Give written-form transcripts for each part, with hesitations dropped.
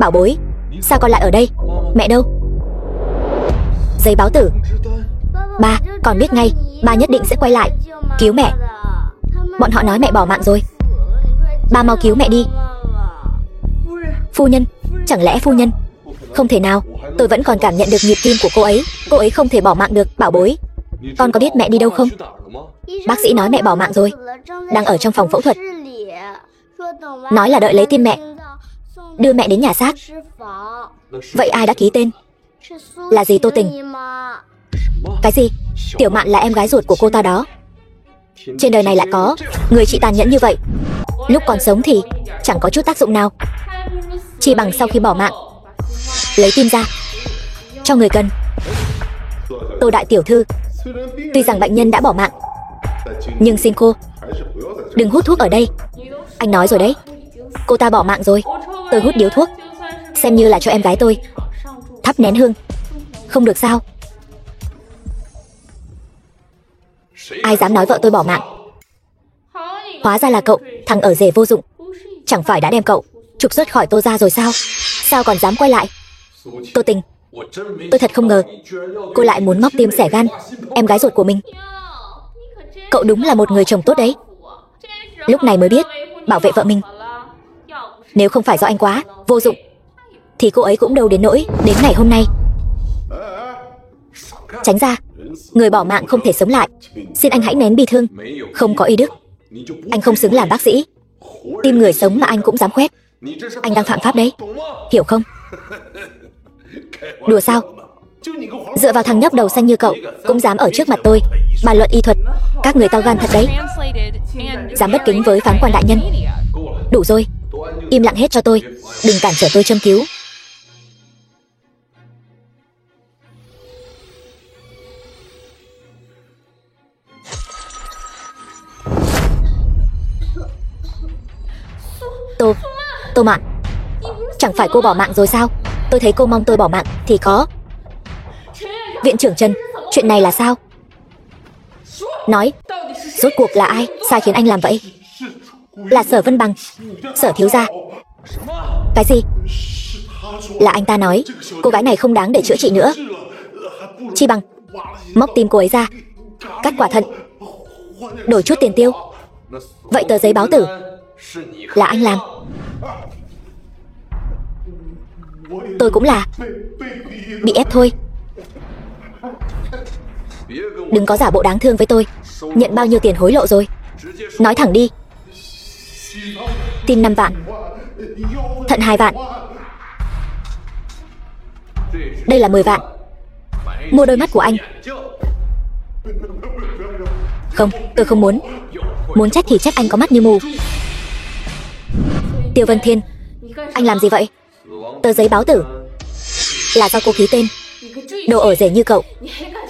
Bảo bối, sao con lại ở đây? Mẹ đâu? Giấy báo tử. Ba, con biết ngay, ba nhất định sẽ quay lại cứu mẹ. Bọn họ nói mẹ bỏ mạng rồi. Ba mau cứu mẹ đi. Phu nhân, chẳng lẽ phu nhân? Không thể nào, tôi vẫn còn cảm nhận được nhịp tim của cô ấy không thể bỏ mạng được. Bảo bối, con có biết mẹ đi đâu không? Bác sĩ nói mẹ bỏ mạng rồi, đang ở trong phòng phẫu thuật. Nói là đợi lấy tim mẹ, đưa mẹ đến nhà xác. Vậy ai đã ký tên? Là gì Tô Tình? Cái gì? Tiểu Mạn là em gái ruột của cô ta đó. Trên đời này lại có người chị tàn nhẫn như vậy. Lúc còn sống thì chẳng có chút tác dụng nào, chỉ bằng sau khi bỏ mạng lấy tim ra cho người cần. Tô đại tiểu thư, tuy rằng bệnh nhân đã bỏ mạng, nhưng xin cô đừng hút thuốc ở đây. Anh nói rồi đấy, cô ta bỏ mạng rồi. Tôi hút điếu thuốc xem như là cho em gái tôi thắp nén hương, không được sao? Ai dám nói vợ tôi bỏ mạng? Hóa ra là cậu, thằng ở rể vô dụng. Chẳng phải đã đem cậu trục xuất khỏi Tô gia rồi sao? Sao còn dám quay lại? Tô Tình, tôi thật không ngờ cô lại muốn móc tim xẻ gan em gái ruột của mình. Cậu đúng là một người chồng tốt đấy. Lúc này mới biết bảo vệ vợ mình. Nếu không phải do anh quá vô dụng thì cô ấy cũng đâu đến nỗi đến ngày hôm nay. Tránh ra, người bỏ mạng không thể sống lại. Xin anh hãy nén bi thương. Không có y đức, anh không xứng làm bác sĩ. Tim người sống mà anh cũng dám khoét, anh đang phạm pháp đấy, hiểu không? Đùa sao? Dựa vào thằng nhóc đầu xanh như cậu cũng dám ở trước mặt tôi bàn luận y thuật. Các người to gan thật đấy, dám bất kính với phán quan đại nhân. Đủ rồi, im lặng hết cho tôi, đừng cản trở tôi châm cứu. Tô Mạn, chẳng phải cô bỏ mạng rồi sao? Tôi thấy cô mong tôi bỏ mạng thì có. Viện trưởng Trần, chuyện này là sao? Nói, rốt cuộc là ai sai khiến anh làm vậy? Là Sở Vân Bằng, Sở thiếu gia. Cái gì? Là anh ta nói cô gái này không đáng để chữa trị nữa, chi bằng móc tim cô ấy ra, cắt quả thận, đổi chút tiền tiêu. Vậy tờ giấy báo tử là anh làm? Tôi cũng là bị ép thôi. Đừng có giả bộ đáng thương với tôi. Nhận bao nhiêu tiền hối lộ rồi? Nói thẳng đi. Tim 5 vạn, thận 2 vạn, đây là 10 vạn. Mua đôi mắt của anh. Không, tôi không muốn. Muốn trách thì trách anh có mắt như mù. Tiêu Vân Thiên, anh làm gì vậy? Tờ giấy báo tử là do cô ký tên. Đồ ở rể như cậu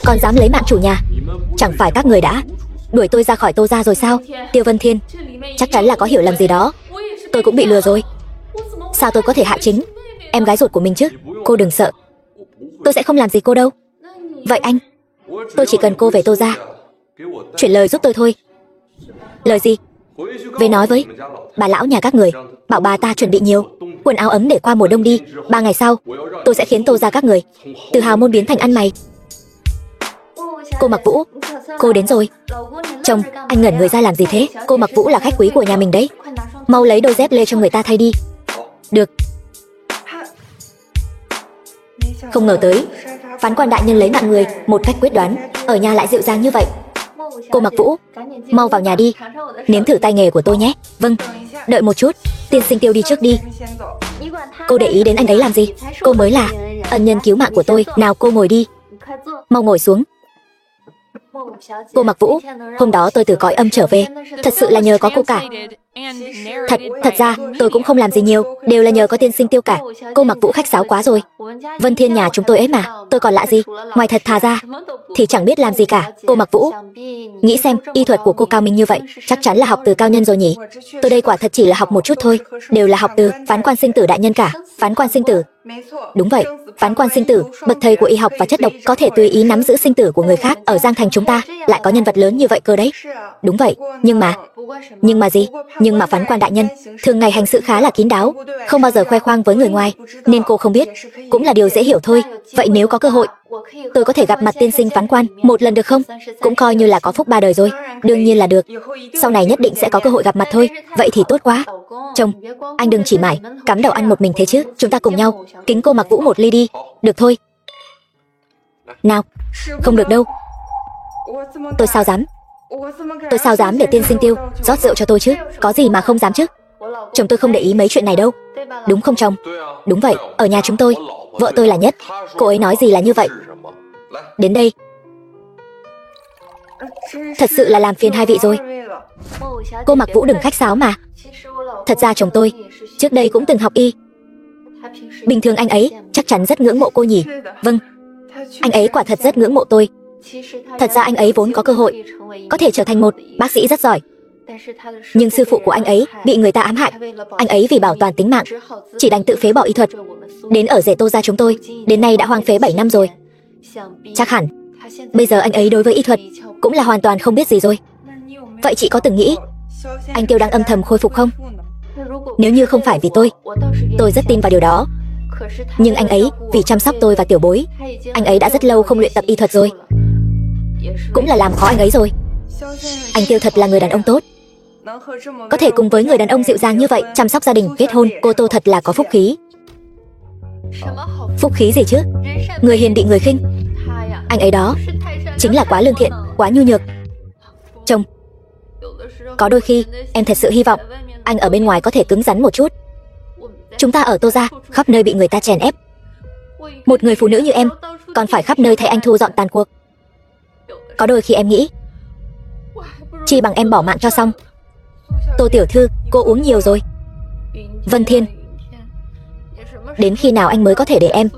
còn dám lấy mạng chủ nhà. Chẳng phải các người đã đuổi tôi ra khỏi Tô gia rồi sao? Tiêu Vân Thiên, chắc chắn là có hiểu lầm gì đó. Tôi cũng bị lừa rồi. Sao tôi có thể hại chính em gái ruột của mình chứ? Cô đừng sợ, tôi sẽ không làm gì cô đâu. Vậy anh, tôi chỉ cần cô về Tô gia chuyển lời giúp tôi thôi. Lời gì? Về nói với bà lão nhà các người, bảo bà ta chuẩn bị nhiều quần áo ấm để qua mùa đông đi. 3 ngày sau, tôi sẽ khiến Tô gia các người từ hào môn biến thành ăn mày. Cô Mặc Vũ, cô đến rồi. Chồng, anh ngẩn người ra làm gì thế? Cô Mặc Vũ là khách quý của nhà mình đấy, mau lấy đôi dép lê cho người ta thay đi. Được. Không ngờ tới phán quan đại nhân lấy mạng người một cách quyết đoán, ở nhà lại dịu dàng như vậy. Cô Mặc Vũ, mau vào nhà đi, nếm thử tay nghề của tôi nhé. Vâng, đợi một chút, tiên sinh Tiêu đi trước đi. Cô để ý đến anh ấy làm gì? Cô mới là ân nhân cứu mạng của tôi. Nào cô ngồi đi, mau ngồi xuống. Cô Mặc Vũ, hôm đó tôi từ cõi âm trở về, thật sự là nhờ có cô cả. Thật ra tôi cũng không làm gì nhiều, đều là nhờ có tiên sinh Tiêu cả. Cô Mặc Vũ khách sáo quá rồi. Vân Thiên nhà chúng tôi ấy mà, tôi còn lạ gì? Ngoài thật thà ra thì chẳng biết làm gì cả. Cô Mặc Vũ, nghĩ xem, y thuật của cô cao minh như vậy, chắc chắn là học từ cao nhân rồi nhỉ? Tôi đây quả thật chỉ là học một chút thôi, đều là học từ phán quan sinh tử đại nhân cả. Phán quan sinh tử Đúng vậy, phán quan sinh tử, bậc thầy của y học và chất độc, có thể tùy ý nắm giữ sinh tử của người khác. Ở Giang Thành chúng ta lại có nhân vật lớn như vậy cơ đấy. Đúng vậy, nhưng mà gì? Nhưng mà phán quan đại nhân thường ngày hành sự khá là kín đáo, không bao giờ khoe khoang với người ngoài, nên cô không biết, cũng là điều dễ hiểu thôi. Vậy nếu có cơ hội, tôi có thể gặp mặt tiên sinh phán quan một lần được không? Cũng coi như là có phúc 3 đời rồi. Đương nhiên là được, sau này nhất định sẽ có cơ hội gặp mặt thôi. Vậy thì tốt quá. Chồng, anh đừng chỉ mải cắm đầu ăn một mình thế chứ, chúng ta cùng nhau kính cô Mặc Vũ một ly đi. Được thôi. Nào, không được đâu. Tôi sao dám để tiên sinh Tiêu rót rượu cho tôi chứ, có gì mà không dám chứ. Chồng tôi không để ý mấy chuyện này đâu. Đúng không chồng? Đúng vậy, ở nhà chúng tôi, vợ tôi là nhất. Cô ấy nói gì là như vậy. Đến đây. Thật sự là làm phiền hai vị rồi. Cô Mặc Vũ đừng khách sáo mà. Thật ra chồng tôi trước đây cũng từng học y. Bình thường anh ấy chắc chắn rất ngưỡng mộ cô nhỉ? Vâng, anh ấy quả thật rất ngưỡng mộ tôi. Thật ra anh ấy vốn có cơ hội có thể trở thành một bác sĩ rất giỏi, nhưng sư phụ của anh ấy bị người ta ám hại. Anh ấy vì bảo toàn tính mạng chỉ đành tự phế bỏ y thuật. Đến ở rể Tô gia chúng tôi đến nay đã hoang phế 7 năm rồi. Chắc hẳn bây giờ anh ấy đối với y thuật cũng là hoàn toàn không biết gì rồi. Vậy chị có từng nghĩ anh Tiêu đang âm thầm khôi phục không? Nếu như không phải vì tôi rất tin vào điều đó. Nhưng anh ấy vì chăm sóc tôi và tiểu bối, anh ấy đã rất lâu không luyện tập y thuật rồi. Cũng là làm khó anh ấy rồi. Anh Tiêu thật là người đàn ông tốt, có thể cùng với người đàn ông dịu dàng như vậy chăm sóc gia đình, kết hôn. Cô Tô thật là có phúc khí. Phúc khí gì chứ? Người hiền bị người khinh. Anh ấy đó chính là quá lương thiện, quá nhu nhược. Chồng, có đôi khi em thật sự hy vọng anh ở bên ngoài có thể cứng rắn một chút. Chúng ta ở Tô gia khắp nơi bị người ta chèn ép. Một người phụ nữ như em còn phải khắp nơi thay anh thu dọn tàn cuộc. Có đôi khi em nghĩ chi bằng em bỏ mạng cho xong. Tô tiểu thư, cô uống nhiều rồi. Vân Thiên, đến khi nào anh mới có thể để em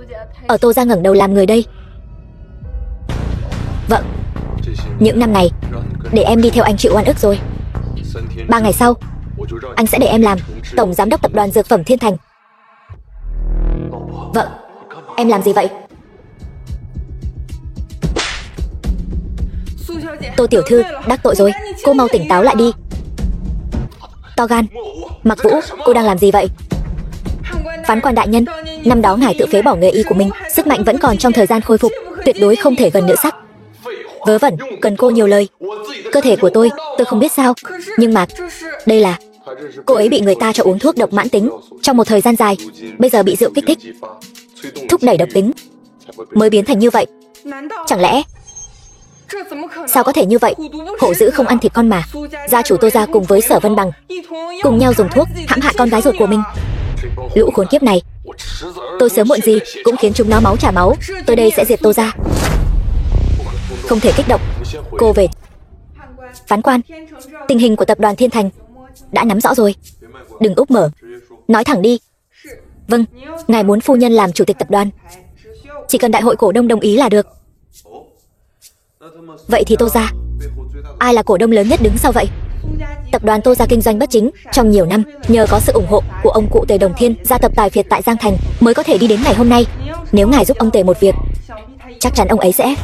ở Tô gia ngẩng đầu làm người đây? Vâng, những năm này để em đi theo anh chịu oan ức rồi. 3 ngày sau anh sẽ để em làm tổng giám đốc tập đoàn dược phẩm Thiên Thành. Vâng, em làm gì vậy? Tô tiểu thư, đắc tội rồi, cô mau tỉnh táo lại đi. To gan. Mặc Vũ, cô đang làm gì vậy? Phán quan đại nhân, năm đó ngài tự phế bỏ nghề y của mình, sức mạnh vẫn còn trong thời gian khôi phục, tuyệt đối không thể gần nữ sắc. Vớ vẩn, cần cô nhiều lời. Cơ thể của tôi không biết sao, nhưng mà đây là cô ấy bị người ta cho uống thuốc độc mãn tính trong một thời gian dài, bây giờ bị rượu kích thích, thúc đẩy độc tính mới biến thành như vậy. Chẳng lẽ sao có thể như vậy? Hổ dữ không ăn thịt con mà. Gia chủ Tô gia cùng với Sở Vân Bằng cùng nhau dùng thuốc hãm hại con gái ruột của mình. Lũ khốn kiếp này, tôi sớm muộn gì cũng khiến chúng nó máu trả máu. Tôi đây sẽ diệt Tô gia. Không thể kích động. Cô về. Phán quan, tình hình của tập đoàn Thiên Thành đã nắm rõ rồi. Đừng úp mở, nói thẳng đi. Vâng, ngài muốn phu nhân làm chủ tịch tập đoàn, chỉ cần đại hội cổ đông đồng ý là được. Vậy thì Tô gia, ai là cổ đông lớn nhất đứng sau vậy? Tập đoàn Tô gia kinh doanh bất chính trong nhiều năm, nhờ có sự ủng hộ của ông cụ Tề Đồng Thiên, gia tập tài phiệt tại Giang Thành mới có thể đi đến ngày hôm nay. Nếu ngài giúp ông Tề một việc, chắc chắn ông ấy sẽ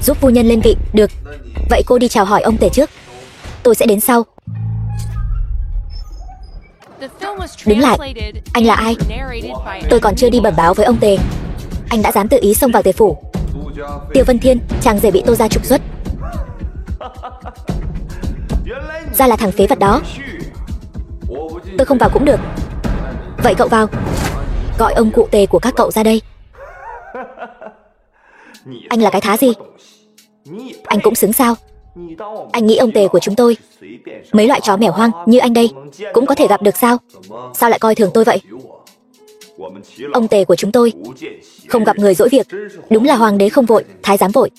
giúp phu nhân lên vị. Được, vậy cô đi chào hỏi ông Tề trước, tôi sẽ đến sau. Đứng lại, anh là ai? Tôi còn chưa đi bẩm báo với ông Tề, anh đã dám tự ý xông vào Tề phủ. Tiêu Vân Thiên, chàng rể bị Tô gia trục xuất. Ra là thằng phế vật đó. Tôi không vào cũng được. Vậy cậu vào, gọi ông cụ Tề của các cậu ra đây. Anh là cái thá gì? Anh cũng xứng sao? Anh nghĩ ông Tề của chúng tôi, mấy loại chó mèo hoang như anh đây cũng có thể gặp được sao? Sao lại coi thường tôi vậy? Ông Tề của chúng tôi không gặp người dỗi việc, đúng là hoàng đế không vội, thái giám vội.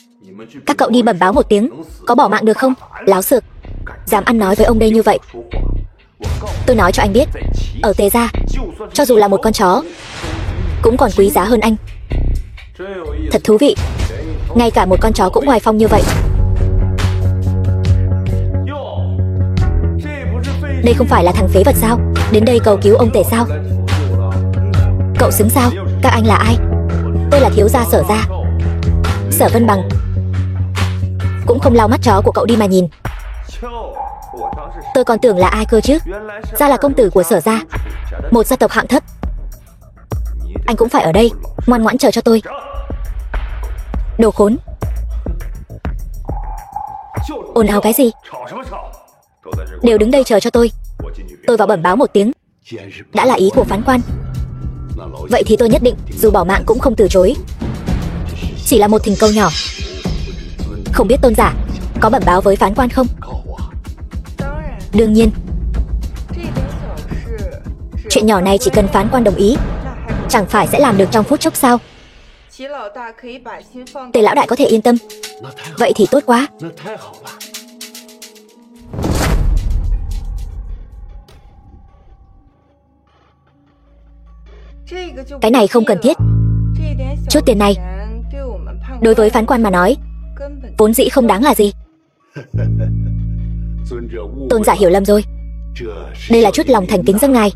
Các cậu đi bẩm báo một tiếng, có bỏ mạng được không? Láo xược, dám ăn nói với ông đây như vậy. Tôi nói cho anh biết, ở Tề gia, cho dù là một con chó cũng còn quý giá hơn anh. Thật thú vị, ngay cả một con chó cũng hoài phong như vậy. Đây không phải là thằng phế vật sao? Đến đây cầu cứu ông Tề sao? Cậu xứng sao? Các anh là ai? Tôi là thiếu gia Sở gia, Sở Vân Bằng. Cũng không lau mắt chó của cậu đi mà nhìn. Tôi còn tưởng là ai cơ chứ. Ra là công tử của Sở gia, một gia tộc hạng thấp. Anh cũng phải ở đây, ngoan ngoãn chờ cho tôi. Đồ khốn. Ồn ào cái gì? Đều đứng đây chờ cho tôi. Tôi vào bẩm báo một tiếng. Đã là ý của phán quan, vậy thì tôi nhất định dù bỏ mạng cũng không từ chối. Chỉ là một thỉnh cầu nhỏ. Không biết tôn giả có bẩm báo với phán quan không? Đương nhiên. Chuyện nhỏ này chỉ cần phán quan đồng ý, chẳng phải sẽ làm được trong phút chốc sao? Tề lão đại có thể yên tâm. Vậy thì tốt quá. Cái này không cần thiết. Chút tiền này đối với phán quan mà nói vốn dĩ không đáng là gì. Tôn giả hiểu lầm rồi. Đây là chút lòng thành kính dâng ngài.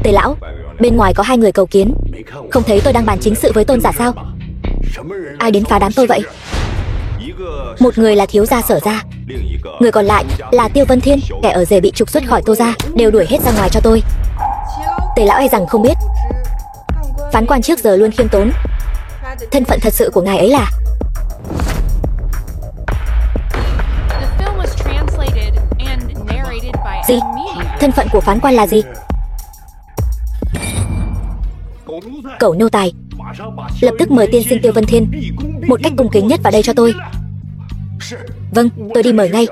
Tề lão, bên ngoài có hai người cầu kiến. Không thấy tôi đang bàn chính sự với tôn giả sao? Ai đến phá đám tôi vậy? Một người là thiếu gia Sở gia, người còn lại là Tiêu Vân Thiên. Kẻ ở rể bị trục xuất khỏi Tô gia đều đuổi hết ra ngoài cho tôi. Tề lão e rằng không biết, phán quan trước giờ luôn khiêm tốn. Thân phận thật sự của ngài ấy là... Gì? Thân phận của phán quan là gì? Cẩu nô tài. Lập tức mời tiên sinh Tiêu Vân Thiên một cách cung kính nhất vào đây cho tôi. Vâng, tôi đi mời ngay.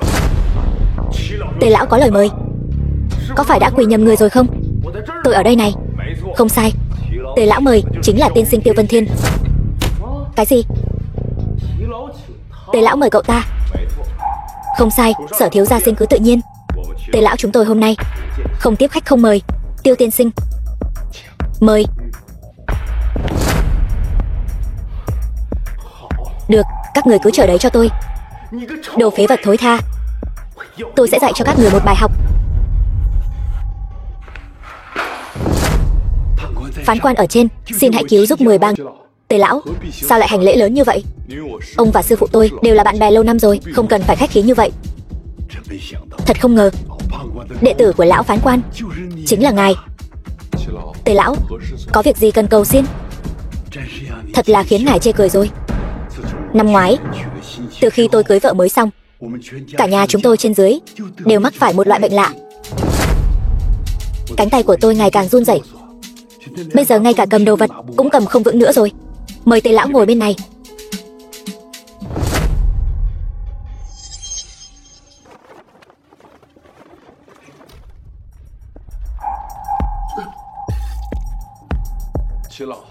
Tề lão có lời mời. Có phải đã quỳ nhầm người rồi không? Tôi ở đây này. Không sai, Tề lão mời chính là tiên sinh Tiêu Vân Thiên. Cái gì? Tề lão mời cậu ta. Không sai, Sở thiếu gia xin cứ tự nhiên. Tề lão chúng tôi hôm nay không tiếp khách không mời. Tiêu tiên sinh mời. Được, các người cứ chờ đấy cho tôi. Đồ phế vật thối tha. Tôi sẽ dạy cho các người một bài học. Phán quan ở trên, xin hãy cứu giúp 10 bang. Tề lão, sao lại hành lễ lớn như vậy? Ông và sư phụ tôi đều là bạn bè lâu năm rồi, không cần phải khách khí như vậy. Thật không ngờ, đệ tử của lão phán quan chính là ngài. Tề lão, có việc gì cần cầu xin? Thật là khiến ngài chê cười rồi. Năm ngoái, từ khi tôi cưới vợ mới xong, cả nhà chúng tôi trên dưới đều mắc phải một loại bệnh lạ. Cánh tay của tôi ngày càng run rẩy. Bây giờ ngay cả cầm đồ vật cũng cầm không vững nữa rồi. Mời Tề lão ngồi bên này.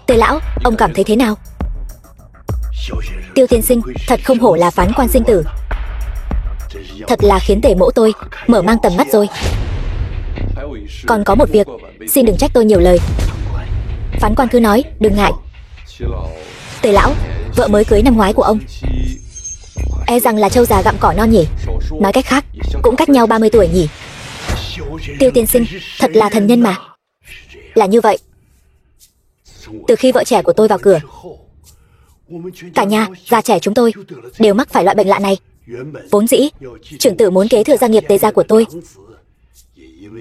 Tề lão, ông cảm thấy thế nào? Tiêu tiên sinh thật không hổ là phán quan sinh tử. Thật là khiến Tề mỗ tôi mở mang tầm mắt rồi. Còn có một việc, xin đừng trách tôi nhiều lời. Phán quan cứ nói, đừng ngại. Tề lão, vợ mới cưới năm ngoái của ông e rằng là trâu già gặm cỏ non nhỉ. Nói cách khác, cũng cách nhau 30 tuổi nhỉ. Tiêu tiên sinh thật là thần nhân mà. Là như vậy. Từ khi vợ trẻ của tôi vào cửa, cả nhà, già trẻ chúng tôi đều mắc phải loại bệnh lạ này. Vốn dĩ, trưởng tử muốn kế thừa gia nghiệp Tề gia của tôi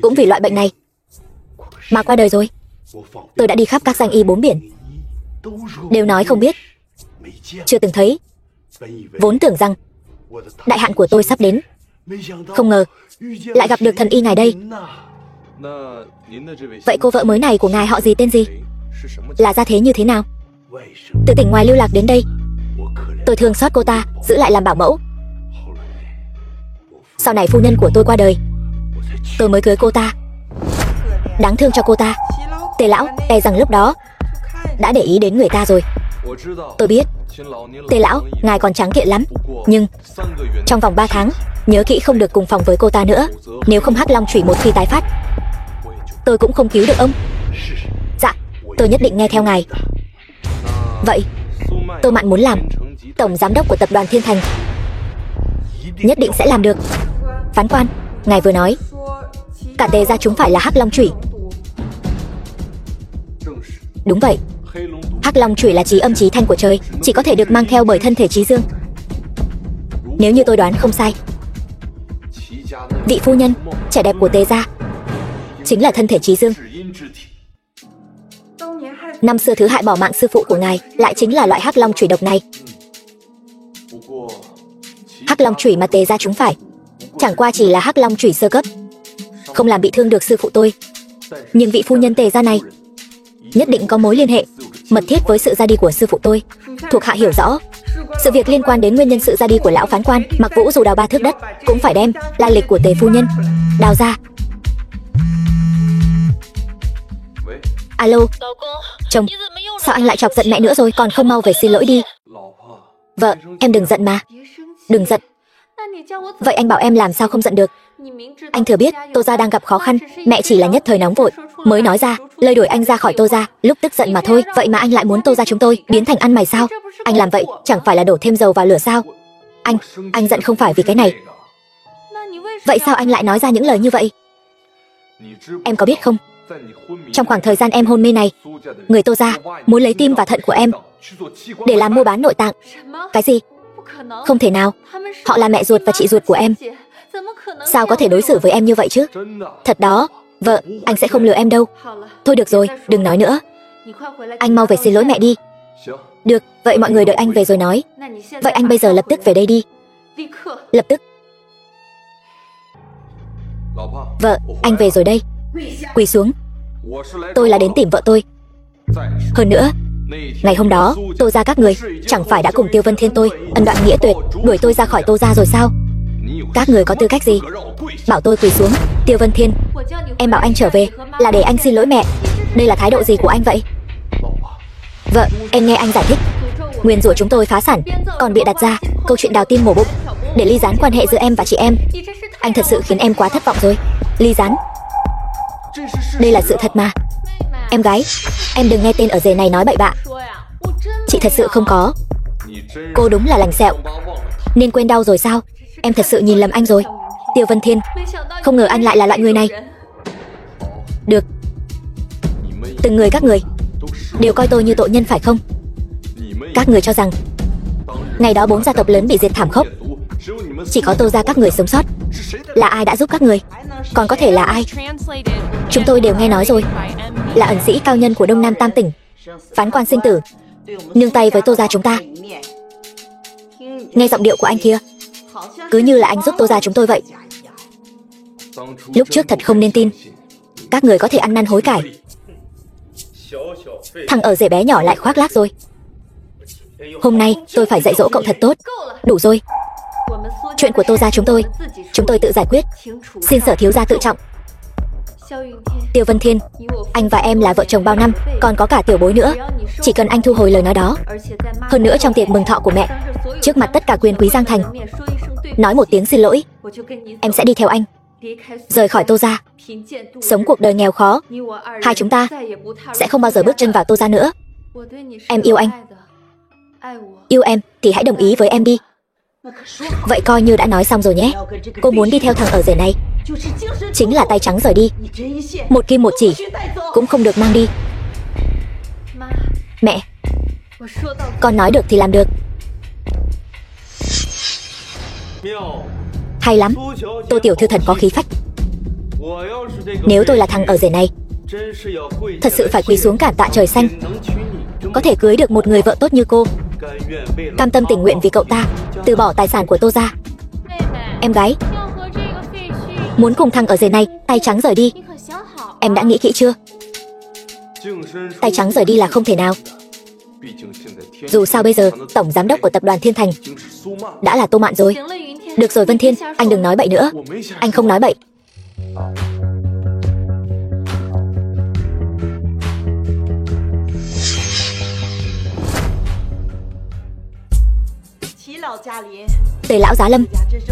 cũng vì loại bệnh này mà qua đời rồi. Tôi đã đi khắp các danh y bốn biển, đều nói không biết, chưa từng thấy. Vốn tưởng rằng đại hạn của tôi sắp đến, không ngờ lại gặp được thần y ngài đây. Vậy cô vợ mới này của ngài họ gì, tên gì, là gia thế như thế nào? Từ tỉnh ngoài lưu lạc đến đây, tôi thương xót cô ta, giữ lại làm bảo mẫu. Sau này phu nhân của tôi qua đời, tôi mới cưới cô ta. Đáng thương cho cô ta. Tề lão e rằng lúc đó đã để ý đến người ta rồi. Tôi biết. Tề lão, ngài còn tráng kiện lắm, nhưng trong vòng 3 tháng nhớ kỹ không được cùng phòng với cô ta nữa. Nếu không Hắc Long chủy một khi tái phát, tôi cũng không cứu được ông. Dạ, tôi nhất định nghe theo ngài. Vậy Tô Mạn muốn làm tổng giám đốc của tập đoàn Thiên Thành, nhất định sẽ làm được. Phán quan, ngài vừa nói cả Tề gia chúng phải là Hắc Long chủy. Đúng vậy. Hắc Long chủy là chí âm chí thanh của trời, chỉ có thể được mang theo bởi thân thể chí dương. Nếu như tôi đoán không sai, vị phu nhân trẻ đẹp của Tề gia chính là thân thể chí dương. Năm xưa thứ hại bỏ mạng sư phụ của ngài lại chính là loại Hắc Long chủy độc này. Hắc Long chủy mà Tề gia trúng phải chẳng qua chỉ là Hắc Long chủy sơ cấp, không làm bị thương được sư phụ tôi. Nhưng vị phu nhân Tề gia này nhất định có mối liên hệ mật thiết với sự ra đi của sư phụ tôi. Thuộc hạ hiểu rõ, sự việc liên quan đến nguyên nhân sự ra đi của lão phán quan Mặc Vũ dù đào 3 thước đất cũng phải đem lai lịch của Tề phu nhân đào ra. Alo, chồng, sao anh lại chọc giận mẹ nữa rồi, còn không mau về xin lỗi đi. Vợ, em đừng giận mà. Đừng giận. Vậy anh bảo em làm sao không giận được? Anh thừa biết Tô gia đang gặp khó khăn, mẹ chỉ là nhất thời nóng vội mới nói ra lời đuổi anh ra khỏi Tô gia, lúc tức giận mà thôi. Vậy mà anh lại muốn Tô gia chúng tôi biến thành ăn mày sao? Anh làm vậy chẳng phải là đổ thêm dầu vào lửa sao? Anh giận không phải vì cái này. Vậy sao anh lại nói ra những lời như vậy? Em có biết không, trong khoảng thời gian em hôn mê này, người Tô gia muốn lấy tim và thận của em để làm mua bán nội tạng. Cái gì? Không thể nào, họ là mẹ ruột và chị ruột của em, sao có thể đối xử với em như vậy chứ? Thật đó, vợ, anh sẽ không lừa em đâu. Thôi được rồi, đừng nói nữa. Anh mau về xin lỗi mẹ đi. Được, vậy mọi người đợi anh về rồi nói. Vậy anh bây giờ lập tức về đây đi. Lập tức. Vợ, anh về rồi đây. Quỳ xuống. Tôi là đến tìm vợ tôi. Hơn nữa, ngày hôm đó, Tô gia các người chẳng phải đã cùng Tiêu Vân Thiên tôi ân đoạn nghĩa tuyệt, đuổi tôi ra khỏi Tô gia rồi sao? Các người có tư cách gì bảo tôi quỳ xuống? Tiêu Vân Thiên, em bảo anh trở về là để anh xin lỗi mẹ. Đây là thái độ gì của anh vậy? Vợ, em nghe anh giải thích. Nguyên rủa chúng tôi phá sản, còn bịa đặt ra câu chuyện đào tim mổ bụng để ly gián quan hệ giữa em và chị em. Anh thật sự khiến em quá thất vọng rồi. Ly gián? Đây là sự thật mà. Em gái, em đừng nghe tên ở rể này nói bậy bạ. Chị thật sự không có. Cô đúng là lành sẹo, nên quên đau rồi sao? Em thật sự nhìn lầm anh rồi. Tiêu Vân Thiên, không ngờ anh lại là loại người này. Được, từng người các người đều coi tôi như tội nhân phải không? Các người cho rằng ngày đó 4 gia tộc lớn bị diệt thảm khốc, chỉ có Tô gia các người sống sót. Là ai đã giúp các người? Còn có thể là ai? Chúng tôi đều nghe nói rồi, là ẩn sĩ cao nhân của Đông Nam Tam tỉnh, phán quan sinh tử, nương tay với Tô gia chúng ta. Nghe giọng điệu của anh kia, cứ như là anh giúp Tô gia chúng tôi vậy. Lúc trước thật không nên tin các người có thể ăn năn hối cải. Thằng ở rể bé nhỏ lại khoác lác rồi. Hôm nay tôi phải dạy dỗ cậu thật tốt. Đủ rồi. Chuyện của Tô gia chúng tôi tự giải quyết. Xin Sở thiếu gia tự trọng. Tiêu Vân Thiên, anh và em là vợ chồng bao năm, còn có cả tiểu bối nữa. Chỉ cần anh thu hồi lời nói đó. Hơn nữa trong tiệc mừng thọ của mẹ, trước mặt tất cả quyền quý Giang Thành, nói một tiếng xin lỗi, em sẽ đi theo anh, rời khỏi Tô gia, sống cuộc đời nghèo khó. Hai chúng ta sẽ không bao giờ bước chân vào Tô gia nữa. Em yêu anh. Yêu em thì hãy đồng ý với em đi. Vậy coi như đã nói xong rồi nhé. Cô muốn đi theo thằng ở rể này, chính là tay trắng rời đi, một kim một chỉ cũng không được mang đi. Mẹ, con nói được thì làm được. Hay lắm, Tô tiểu thư thật có khí phách. Nếu tôi là thằng ở rể này, thật sự phải quỳ xuống cảm tạ trời xanh, có thể cưới được một người vợ tốt như cô, cam tâm tình nguyện vì cậu ta từ bỏ tài sản của Tô gia. Em gái, muốn cùng thằng ở rể này tay trắng rời đi, em đã nghĩ kỹ chưa? Tay trắng rời đi là không thể nào. Dù sao bây giờ tổng giám đốc của tập đoàn Thiên Thành đã là Tô Mạn rồi. Được rồi Vân Thiên, anh đừng nói bậy nữa. Anh không nói bậy. Tề lão giá lâm,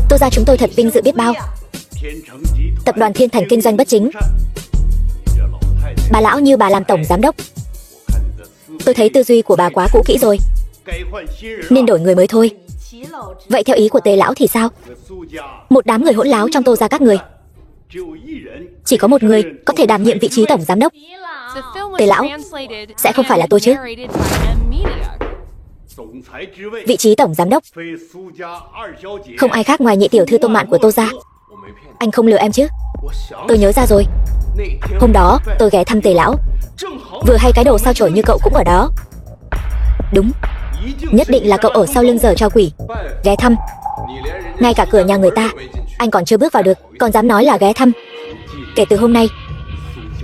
Tô gia chúng tôi thật vinh dự biết bao. Tập đoàn Thiên Thành kinh doanh bất chính, bà lão như bà làm tổng giám đốc. Tôi thấy tư duy của bà quá cũ kỹ rồi, nên đổi người mới thôi. Vậy theo ý của Tề lão thì sao? Một đám người hỗn láo trong Tô gia các người, chỉ có một người có thể đảm nhiệm vị trí tổng giám đốc. Tề lão, sẽ không phải là tôi chứ? Vị trí tổng giám đốc không ai khác ngoài nhị tiểu thư Tô Mạn của Tô gia. Anh không lừa em chứ? Tôi nhớ ra rồi. Hôm đó tôi ghé thăm Tề lão, vừa hay cái đồ sao chổi như cậu cũng ở đó. Đúng, nhất định là cậu ở sau lưng giở trò quỷ. Ghé thăm, ngay cả cửa nhà người ta anh còn chưa bước vào được, còn dám nói là ghé thăm. Kể từ hôm nay,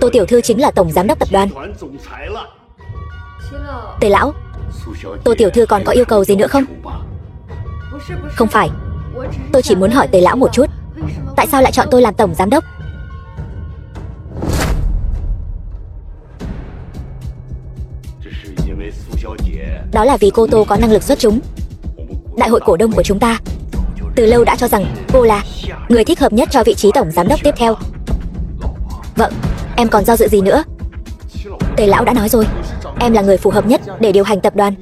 Tô tiểu thư chính là tổng giám đốc tập đoàn. Tề lão, Tô tiểu thư còn có yêu cầu gì nữa không? Không phải, tôi chỉ muốn hỏi Tề lão một chút, tại sao lại chọn tôi làm tổng giám đốc? Đó là vì cô Tô có năng lực xuất chúng. Đại hội cổ đông của chúng ta từ lâu đã cho rằng cô là người thích hợp nhất cho vị trí tổng giám đốc tiếp theo. Vâng, em còn do dự gì nữa? Tề lão đã nói rồi, em là người phù hợp nhất để điều hành tập đoàn.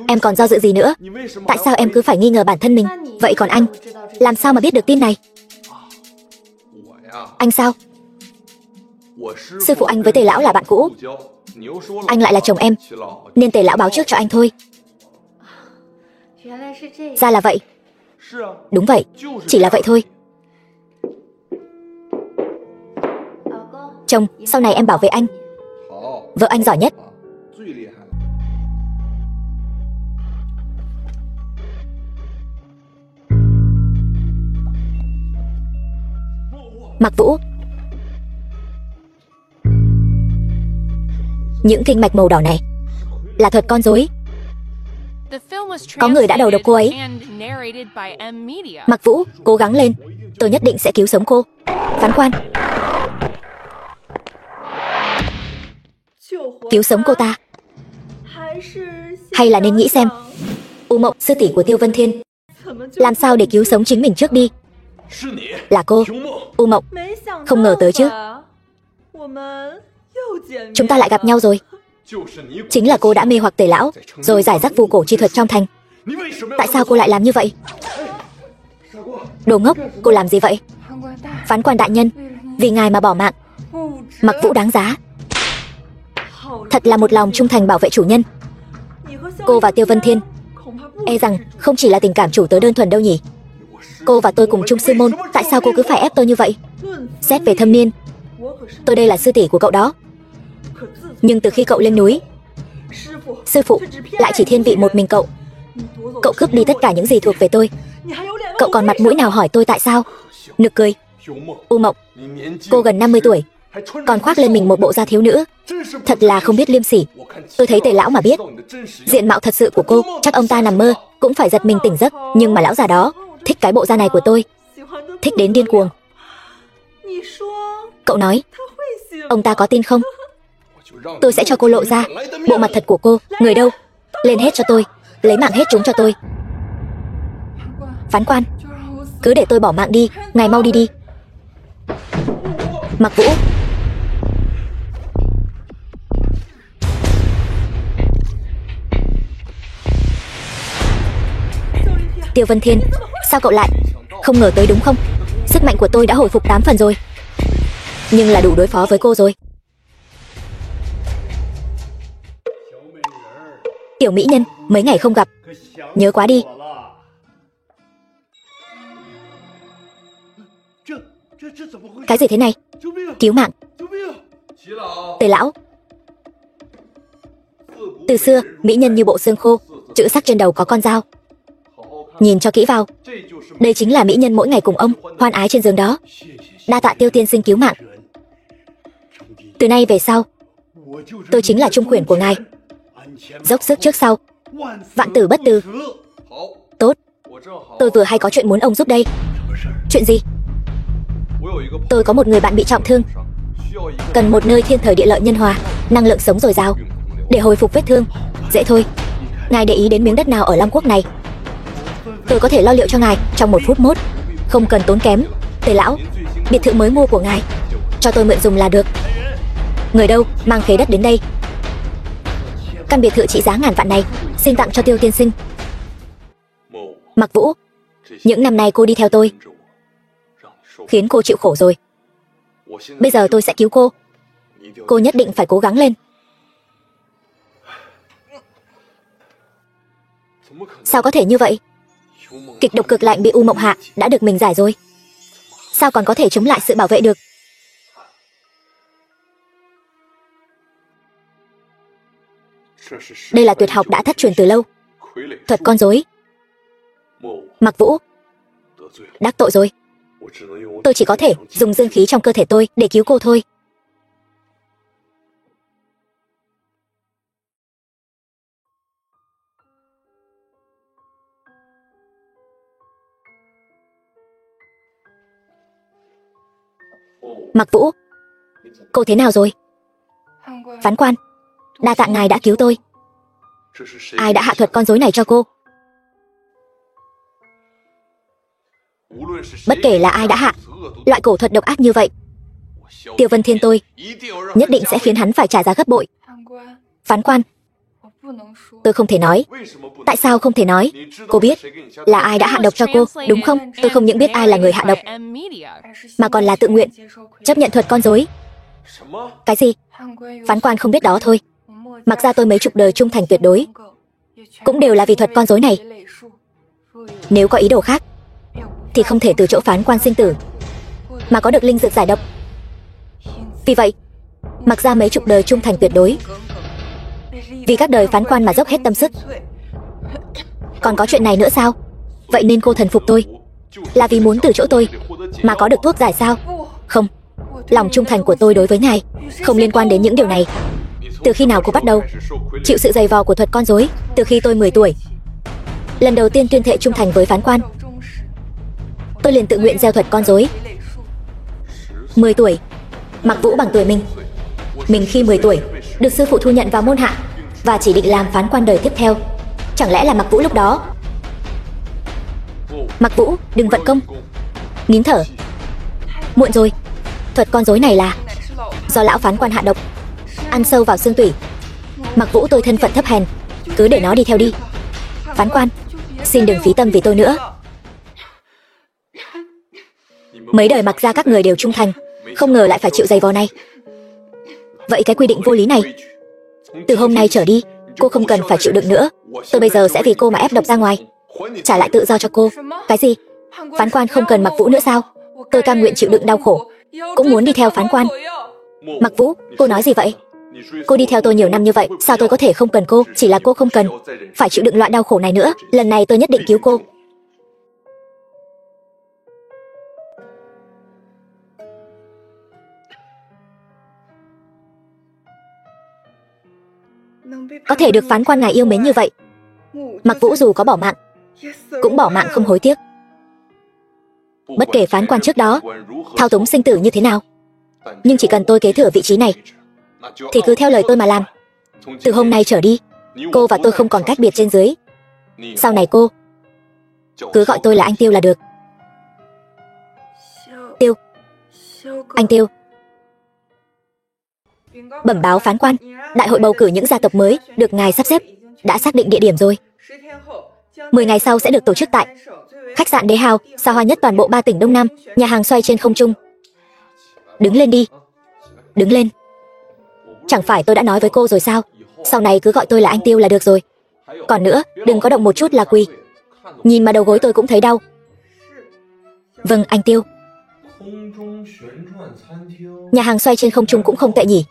Em còn do dự gì nữa? Tại sao em cứ phải nghi ngờ bản thân mình? Vậy còn anh, làm sao mà biết được tin này? Anh sao? Sư phụ anh với Tề lão là bạn cũ. Anh lại là chồng em, nên Tề lão báo trước cho anh thôi. Ra là vậy. Đúng vậy, chỉ là vậy thôi. Chồng, sau này em bảo vệ anh. Vợ anh giỏi nhất. Mặc Vũ, những kinh mạch màu đỏ này là thuật con rối. Có người đã đầu độc cô ấy. Mặc Vũ, cố gắng lên, tôi nhất định sẽ cứu sống cô. Phán quan, cứu sống cô ta, hay là nên nghĩ xem U Mộng, sư tỷ của Tiêu Vân Thiên, làm sao để cứu sống chính mình trước đi. Là cô, U Mộng. Không ngờ tới chứ, chúng ta lại gặp nhau rồi. Chính là cô đã mê hoặc Tề lão, rồi giải rác vu cổ chi thuật trong thành. Tại sao cô lại làm như vậy? Đồ ngốc, cô làm gì vậy? Phán quan đại nhân, vì ngài mà bỏ mạng. Mặc Vũ đáng giá. Thật là một lòng trung thành bảo vệ chủ nhân. Cô và Tiêu Vân Thiên e rằng không chỉ là tình cảm chủ tớ đơn thuần đâu nhỉ? Cô và tôi cùng chung sư môn, tại sao cô cứ phải ép tôi như vậy? Xét về thâm niên, tôi đây là sư tỷ của cậu đó. Nhưng từ khi cậu lên núi, sư phụ lại chỉ thiên vị một mình cậu. Cậu cướp đi tất cả những gì thuộc về tôi. Cậu còn mặt mũi nào hỏi tôi tại sao? Nực cười. U Mộng, cô gần 50 tuổi, còn khoác lên mình một bộ da thiếu nữ, thật là không biết liêm sỉ. Tôi thấy Tề lão mà biết diện mạo thật sự của cô, chắc ông ta nằm mơ cũng phải giật mình tỉnh giấc. Nhưng mà lão già đó thích cái bộ da này của tôi, thích đến điên cuồng. Cậu nói ông ta có tin không? Tôi sẽ cho cô lộ ra bộ mặt thật của cô. Người đâu? Lên hết cho tôi, lấy mạng hết chúng cho tôi. Phán quan, cứ để tôi bỏ mạng đi, ngài mau đi đi. Mặc Vũ, Tiêu Vân Thiên, sao cậu lại? Không ngờ tới đúng không? Sức mạnh của tôi đã hồi phục 8 phần rồi, nhưng là đủ đối phó với cô rồi. Tiểu mỹ nhân, mấy ngày không gặp, nhớ quá đi. Cái gì thế này? Cứu mạng. Tề lão. Từ xưa, mỹ nhân như bộ xương khô, chữ sắc trên đầu có con dao. Nhìn cho kỹ vào, đây chính là mỹ nhân mỗi ngày cùng ông hoan ái trên giường đó. Đa tạ Tiêu tiên sinh cứu mạng. Từ nay về sau, tôi chính là trung quyền của ngài. Dốc sức trước sau, vạn tử bất từ. Tốt, tôi vừa hay có chuyện muốn ông giúp đây. Chuyện gì? Tôi có một người bạn bị trọng thương, cần một nơi thiên thời địa lợi nhân hòa, năng lượng sống dồi dào để hồi phục vết thương. Dễ thôi, ngài để ý đến miếng đất nào ở Long Quốc này, tôi có thể lo liệu cho ngài trong 1 phút mốt, không cần tốn kém. Tề lão, biệt thự mới mua của ngài cho tôi mượn dùng là được. Người đâu mang khế đất đến đây? Căn biệt thự trị giá ngàn vạn này xin tặng cho Tiêu tiên sinh. Mặc Vũ, những năm nay cô đi theo tôi, khiến cô chịu khổ rồi. Bây giờ tôi sẽ cứu cô. Cô nhất định phải cố gắng lên. Sao có thể như vậy? Kịch độc cực lạnh bị U Mộng Hạ đã được mình giải rồi. Sao còn có thể chống lại sự bảo vệ được? Đây là tuyệt học đã thất truyền từ lâu. Thuật con rối. Mặc Vũ, đắc tội rồi. Tôi chỉ có thể dùng dương khí trong cơ thể tôi để cứu cô thôi. Mặc Vũ, cô thế nào rồi? Phán quan, đa tạ ngài đã cứu tôi. Ai đã hạ thuật con rối này cho cô? Bất kể là ai đã hạ loại cổ thuật độc ác như vậy, Tiêu Vân Thiên tôi nhất định sẽ khiến hắn phải trả giá gấp bội. Phán quan, tôi không thể nói. Tại sao không thể nói? Cô biết là ai đã hạ độc cho cô, đúng không? Tôi không những biết ai là người hạ độc, mà còn là tự nguyện chấp nhận thuật con rối. Cái gì? Phán quan không biết đó thôi. Mặc ra tôi mấy chục đời trung thành tuyệt đối, cũng đều là vì thuật con rối này. Nếu có ý đồ khác thì không thể từ chỗ phán quan sinh tử mà có được linh dược giải độc. Vì vậy, mặc ra mấy chục đời trung thành tuyệt đối, vì các đời phán quan mà dốc hết tâm sức. Còn có chuyện này nữa sao? Vậy nên cô thần phục tôi là vì muốn từ chỗ tôi mà có được thuốc giải sao? Không, lòng trung thành của tôi đối với ngài không liên quan đến những điều này. Từ khi nào cô bắt đầu chịu sự dày vò của thuật con rối? Từ khi tôi 10 tuổi, lần đầu tiên tuyên thệ trung thành với phán quan, tôi liền tự nguyện gieo thuật con rối. 10 tuổi, Mặc Vũ bằng tuổi mình. Mình khi 10 tuổi được sư phụ thu nhận vào môn hạ và chỉ định làm phán quan đời tiếp theo. Chẳng lẽ là Mặc Vũ lúc đó? Mặc Vũ, đừng vận công. Nín thở. Muộn rồi. Thuật con rối này là do lão phán quan hạ độc, ăn sâu vào xương tủy. Mặc Vũ tôi thân phận thấp hèn, cứ để nó đi theo đi. Phán quan, xin đừng phí tâm vì tôi nữa. Mấy đời Mặc ra các người đều trung thành, không ngờ lại phải chịu giày vò này. Vậy cái quy định vô lý này, từ hôm nay trở đi cô không cần phải chịu đựng nữa. Tôi bây giờ sẽ vì cô mà ép độc ra ngoài, trả lại tự do cho cô. Cái gì? Phán quan không cần Mặc Vũ nữa sao? Tôi cam nguyện chịu đựng đau khổ, cũng muốn đi theo phán quan. Mặc Vũ, cô nói gì vậy? Cô đi theo tôi nhiều năm như vậy, sao tôi có thể không cần cô? Chỉ là cô không cần phải chịu đựng loại đau khổ này nữa. Lần này tôi nhất định cứu cô. Có thể được phán quan ngài yêu mến như vậy, Mặc Vũ dù có bỏ mạng cũng bỏ mạng không hối tiếc. Bất kể phán quan trước đó thao túng sinh tử như thế nào, nhưng chỉ cần tôi kế thừa vị trí này thì cứ theo lời tôi mà làm. Từ hôm nay trở đi, cô và tôi không còn cách biệt trên dưới. Sau này cô cứ gọi tôi là anh Tiêu là được. Tiêu. Anh Tiêu. Bẩm báo phán quan, đại hội bầu cử những gia tộc mới được ngài sắp xếp đã xác định địa điểm rồi. 10 ngày sau sẽ được tổ chức tại khách sạn Đế Hào, xa hoa nhất toàn bộ 3 tỉnh Đông Nam, nhà hàng xoay trên không trung. Đứng lên đi. Đứng lên. Chẳng phải tôi đã nói với cô rồi sao? Sau này cứ gọi tôi là anh Tiêu là được rồi. Còn nữa, đừng có động một chút là quỳ. Nhìn mà đầu gối tôi cũng thấy đau. Vâng, anh Tiêu. Nhà hàng xoay trên không trung cũng không tệ nhỉ.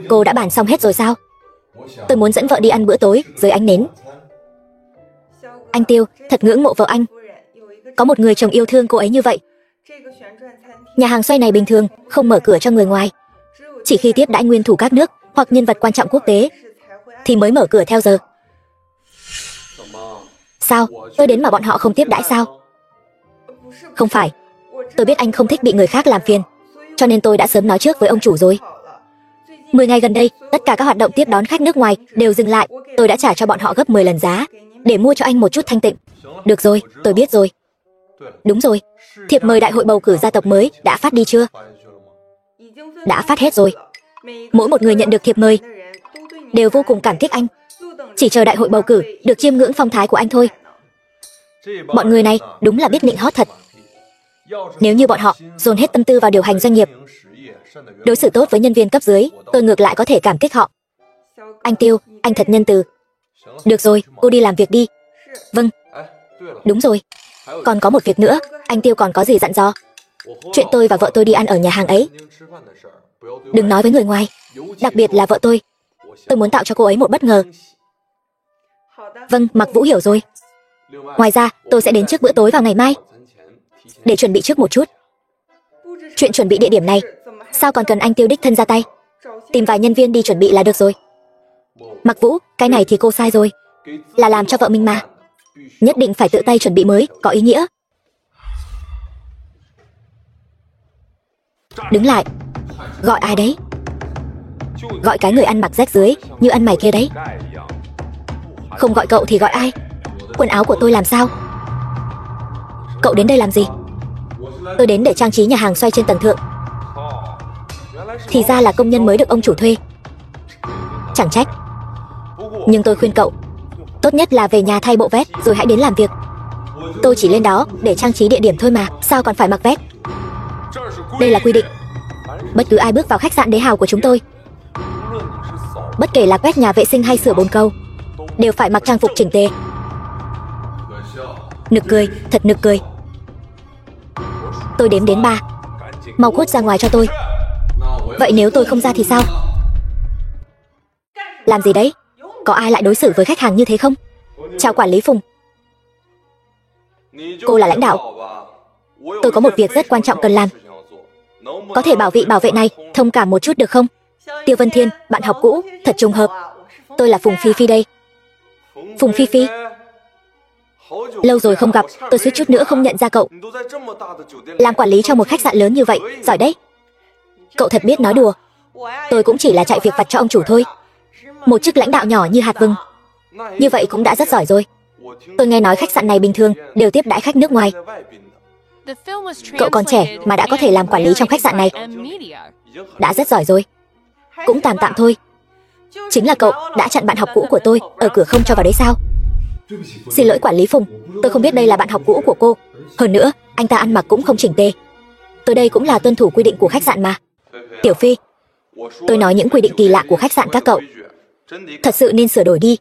Cô đã bàn xong hết rồi sao? Tôi muốn dẫn vợ đi ăn bữa tối dưới ánh nến. Anh Tiêu, thật ngưỡng mộ vợ anh. Có một người chồng yêu thương cô ấy như vậy. Nhà hàng xoay này bình thường không mở cửa cho người ngoài, chỉ khi tiếp đãi nguyên thủ các nước hoặc nhân vật quan trọng quốc tế thì mới mở cửa theo giờ. Sao? Tôi đến mà bọn họ không tiếp đãi sao? Không phải. Tôi biết anh không thích bị người khác làm phiền, cho nên tôi đã sớm nói trước với ông chủ rồi. 10 ngày gần đây, tất cả các hoạt động tiếp đón khách nước ngoài đều dừng lại. Tôi đã trả cho bọn họ gấp 10 lần giá để mua cho anh một chút thanh tịnh. Được rồi, tôi biết rồi. Đúng rồi, thiệp mời đại hội bầu cử gia tộc mới đã phát đi chưa? Đã phát hết rồi. Mỗi một người nhận được thiệp mời đều vô cùng cảm kích anh, chỉ chờ đại hội bầu cử được chiêm ngưỡng phong thái của anh thôi. Bọn người này đúng là biết nịnh hót thật. Nếu như bọn họ dồn hết tâm tư vào điều hành doanh nghiệp, đối xử tốt với nhân viên cấp dưới, tôi ngược lại có thể cảm kích họ. Anh Tiêu, anh thật nhân từ. Được rồi, cô đi làm việc đi. Vâng. Đúng rồi. Còn có một việc nữa, anh Tiêu còn có gì dặn dò? Chuyện tôi và vợ tôi đi ăn ở nhà hàng ấy, đừng nói với người ngoài, đặc biệt là vợ tôi. Tôi muốn tạo cho cô ấy một bất ngờ. Vâng, Mặc Vũ hiểu rồi. Ngoài ra, tôi sẽ đến trước bữa tối vào ngày mai, để chuẩn bị trước một chút. Chuyện chuẩn bị địa điểm này, sao còn cần anh Tiêu đích thân ra tay? Tìm vài nhân viên đi chuẩn bị là được rồi. Mặc Vũ, cái này thì cô sai rồi. Là làm cho vợ mình mà. Nhất định phải tự tay chuẩn bị mới, có ý nghĩa. Đứng lại. Gọi ai đấy? Gọi cái người ăn mặc rách rưới như ăn mày kia đấy. Không gọi cậu thì gọi ai? Quần áo của tôi làm sao? Cậu đến đây làm gì? Tôi đến để trang trí nhà hàng xoay trên tầng thượng. Thì ra là công nhân mới được ông chủ thuê. Chẳng trách. Nhưng tôi khuyên cậu, tốt nhất là về nhà thay bộ vest rồi hãy đến làm việc. Tôi chỉ lên đó để trang trí địa điểm thôi mà, sao còn phải mặc vest? Đây là quy định. Bất cứ ai bước vào khách sạn Đế Hào của chúng tôi, bất kể là quét nhà vệ sinh hay sửa bồn cầu, đều phải mặc trang phục chỉnh tề. Nực cười, thật nực cười. Tôi đếm đến 3. Mau cút ra ngoài cho tôi. Vậy nếu tôi không ra thì sao? Làm gì đấy? Có ai lại đối xử với khách hàng như thế không? Chào quản lý Phùng. Cô là lãnh đạo. Tôi có một việc rất quan trọng cần làm. Có thể bảo vị bảo vệ này thông cảm một chút được không? Tiêu Vân Thiên, bạn học cũ, thật trùng hợp. Tôi là Phùng Phi Phi đây. Phùng Phi Phi. Lâu rồi không gặp, tôi suýt chút nữa không nhận ra cậu. Làm quản lý trong một khách sạn lớn như vậy, giỏi đấy. Cậu thật biết nói đùa. Tôi cũng chỉ là chạy việc vặt cho ông chủ thôi. Một chức lãnh đạo nhỏ như hạt vừng, như vậy cũng đã rất giỏi rồi. Tôi nghe nói khách sạn này bình thường đều tiếp đãi khách nước ngoài. Cậu còn trẻ mà đã có thể làm quản lý trong khách sạn này, đã rất giỏi rồi. Cũng tạm tạm thôi. Chính là cậu đã chặn bạn học cũ của tôi ở cửa không cho vào đấy sao? Xin lỗi quản lý Phùng, tôi không biết đây là bạn học cũ của cô. Hơn nữa, anh ta ăn mặc cũng không chỉnh tề. Tôi đây cũng là tuân thủ quy định của khách sạn mà. Tiểu Phi, tôi nói những quy định kỳ lạ của khách sạn các cậu thật sự nên sửa đổi đi.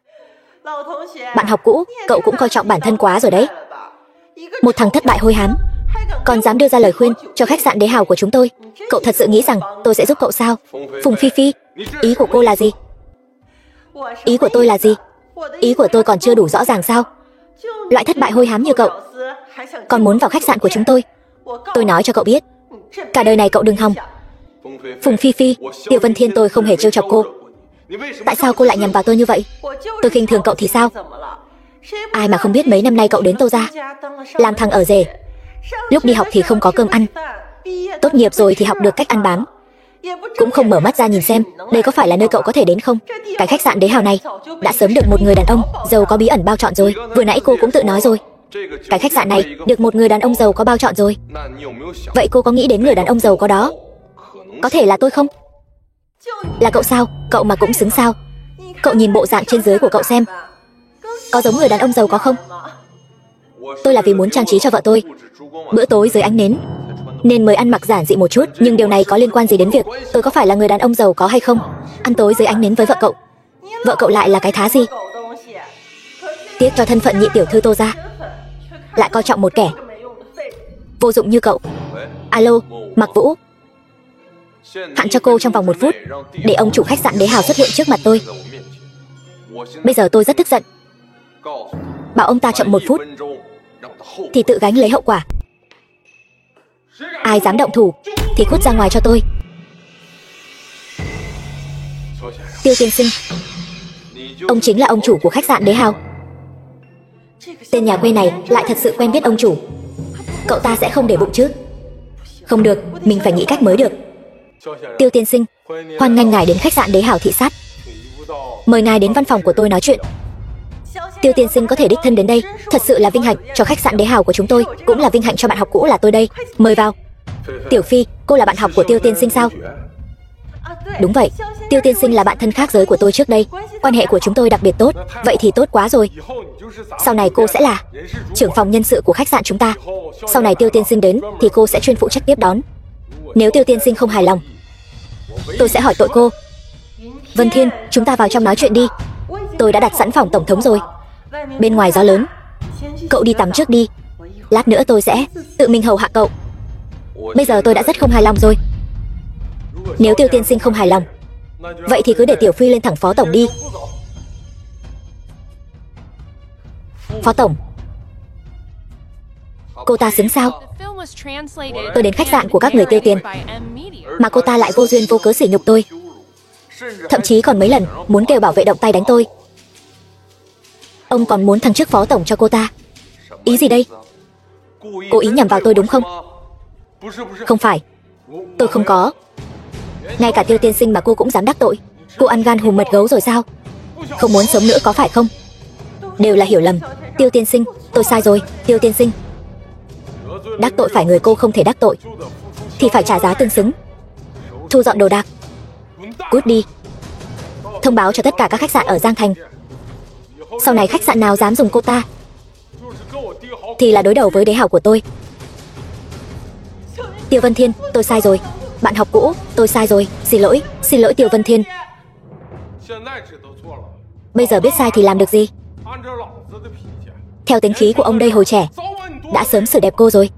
Bạn học cũ, cậu cũng coi trọng bản thân quá rồi đấy. Một thằng thất bại hôi hám, còn dám đưa ra lời khuyên cho khách sạn Đế Hào của chúng tôi. Cậu thật sự nghĩ rằng tôi sẽ giúp cậu sao? Phùng Phi Phi, ý của cô là gì? Ý của tôi là gì? Ý của tôi còn chưa đủ rõ ràng sao? Loại thất bại hôi hám như cậu còn muốn vào khách sạn của chúng tôi? Tôi nói cho cậu biết, cả đời này cậu đừng hòng. Phùng Phi Phi, Tiêu Vân Thiên tôi không hề trêu chọc cô. Tại sao cô lại nhằm vào tôi như vậy? Tôi khinh thường cậu thì sao? Ai mà không biết mấy năm nay cậu đến Tô Gia làm thằng ở rể. Lúc đi học thì không có cơm ăn, tốt nghiệp rồi thì học được cách ăn bám, cũng không mở mắt ra nhìn xem đây có phải là nơi cậu có thể đến không. Cái khách sạn Đế Hào này đã sớm được một người đàn ông giàu có bí ẩn bao trọn rồi. Vừa nãy cô cũng tự nói rồi, cái khách sạn này được một người đàn ông giàu có bao trọn rồi. Vậy cô có nghĩ đến người đàn ông giàu có đó có thể là tôi không? Là cậu sao? Cậu mà cũng xứng sao? Cậu nhìn bộ dạng trên dưới của cậu xem, có giống người đàn ông giàu có không? Tôi là vì muốn trang trí cho vợ tôi bữa tối dưới ánh nến nên mới ăn mặc giản dị một chút. Nhưng điều này có liên quan gì đến việc tôi có phải là người đàn ông giàu có hay không? Ăn tối dưới ánh nến với vợ cậu, vợ cậu lại là cái thá gì? Tiếc cho thân phận nhị tiểu thư Tô Gia, lại coi trọng một kẻ vô dụng như cậu. Alo, Mặc Vũ. Hạn cho cô trong vòng 1 phút để ông chủ khách sạn Đế Hào xuất hiện trước mặt tôi. Bây giờ tôi rất tức giận. Bảo ông ta chậm 1 phút thì tự gánh lấy hậu quả. Ai dám động thủ thì cút ra ngoài cho tôi. Tiêu tiên sinh, ông chính là ông chủ của khách sạn Đế Hào. Tên nhà quê này lại thật sự quen biết ông chủ. Cậu ta sẽ không để bụng chứ? Không được, mình phải nghĩ cách mới được. Tiêu tiên sinh, hoan nghênh ngài đến khách sạn Đế Hào thị sát. Mời ngài đến văn phòng của tôi nói chuyện. Tiêu tiên sinh có thể đích thân đến đây, thật sự là vinh hạnh cho khách sạn Đế Hào của chúng tôi, cũng là vinh hạnh cho bạn học cũ là tôi đây. Mời vào. Tiểu Phi, cô là bạn học của Tiêu tiên sinh sao? Đúng vậy, Tiêu tiên sinh là bạn thân khác giới của tôi trước đây, quan hệ của chúng tôi đặc biệt tốt. Vậy thì tốt quá rồi. Sau này cô sẽ là trưởng phòng nhân sự của khách sạn chúng ta. Sau này Tiêu tiên sinh đến thì cô sẽ chuyên phụ trách tiếp đón. Nếu Tiêu tiên sinh không hài lòng, tôi sẽ hỏi tội cô. Vân Thiên, chúng ta vào trong nói chuyện đi. Tôi đã đặt sẵn phòng tổng thống rồi. Bên ngoài gió lớn, Cậu đi tắm trước đi, lát nữa tôi sẽ tự mình hầu hạ cậu. Bây giờ tôi đã rất không hài lòng rồi. Nếu Tiêu tiên sinh không hài lòng, vậy thì cứ để Tiểu Phi lên thẳng phó tổng đi. Phó tổng? Cô ta xứng sao? Tôi đến khách sạn của các người tiêu tiền, mà cô ta lại vô duyên vô cớ sỉ nhục tôi. Thậm chí còn mấy lần muốn kêu bảo vệ động tay đánh tôi. Ông còn muốn thăng chức phó tổng cho cô ta. Ý gì đây? Cố ý nhằm vào tôi đúng không? Không phải, tôi không có. Ngay cả Tiêu tiên sinh mà cô cũng dám đắc tội. Cô ăn gan hùm mật gấu rồi sao? Không muốn sống nữa có phải không? Đều là hiểu lầm. Tiêu tiên sinh, tôi sai rồi. Tiêu tiên sinh, đắc tội phải người cô không thể đắc tội thì phải trả giá tương xứng. Thu dọn đồ đạc, cút đi. Thông báo cho tất cả các khách sạn ở Giang Thành, sau này khách sạn nào dám dùng cô ta thì là đối đầu với đế hào của tôi. Tiêu Vân Thiên, tôi sai rồi. Bạn học cũ, tôi sai rồi. Xin lỗi Tiêu Vân Thiên. Bây giờ biết sai thì làm được gì? Theo tính khí của ông đây hồi trẻ đã sớm xử đẹp cô rồi.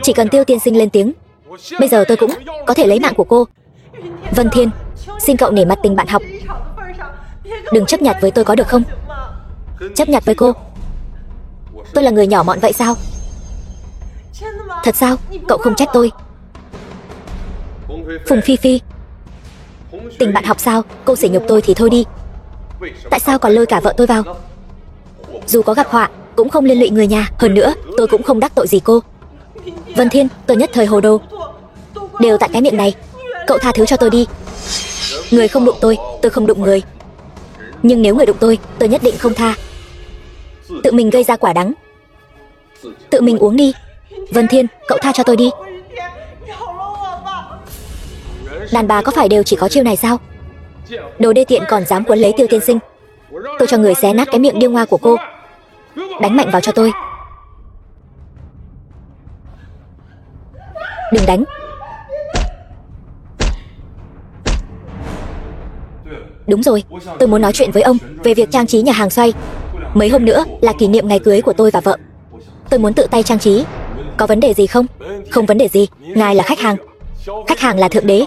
Chỉ cần Tiêu tiên sinh lên tiếng, bây giờ tôi cũng có thể lấy mạng của cô. Vân Thiên, xin cậu nể mặt tình bạn học, đừng chấp nhặt với tôi có được không? Chấp nhặt với cô? Tôi là người nhỏ mọn vậy sao? Thật sao? Cậu không trách tôi. Phùng Phi Phi, tình bạn học sao? Cô sỉ nhục tôi thì thôi đi, tại sao còn lôi cả vợ tôi vào? Dù có gặp họa cũng không liên lụy người nhà. Hơn nữa tôi cũng không đắc tội gì cô. Vân Thiên, tôi nhất thời hồ đồ, đều tại cái miệng này. Cậu tha thứ cho tôi đi. Người không đụng tôi không đụng người. Nhưng nếu người đụng tôi nhất định không tha. Tự mình gây ra quả đắng, tự mình uống đi. Vân Thiên, cậu tha cho tôi đi. Đàn bà có phải đều chỉ có chiêu này sao? Đồ đê tiện còn dám quấn lấy Tiêu tiên sinh. Tôi cho người xé nát cái miệng điêu ngoa của cô. Đánh mạnh vào cho tôi. Đừng đánh. Đúng rồi, tôi muốn nói chuyện với ông về việc trang trí nhà hàng xoay. Mấy hôm nữa là kỷ niệm ngày cưới của tôi và vợ. Tôi muốn tự tay trang trí. Có vấn đề gì không? Không vấn đề gì, ngài là khách hàng. Khách hàng là thượng đế.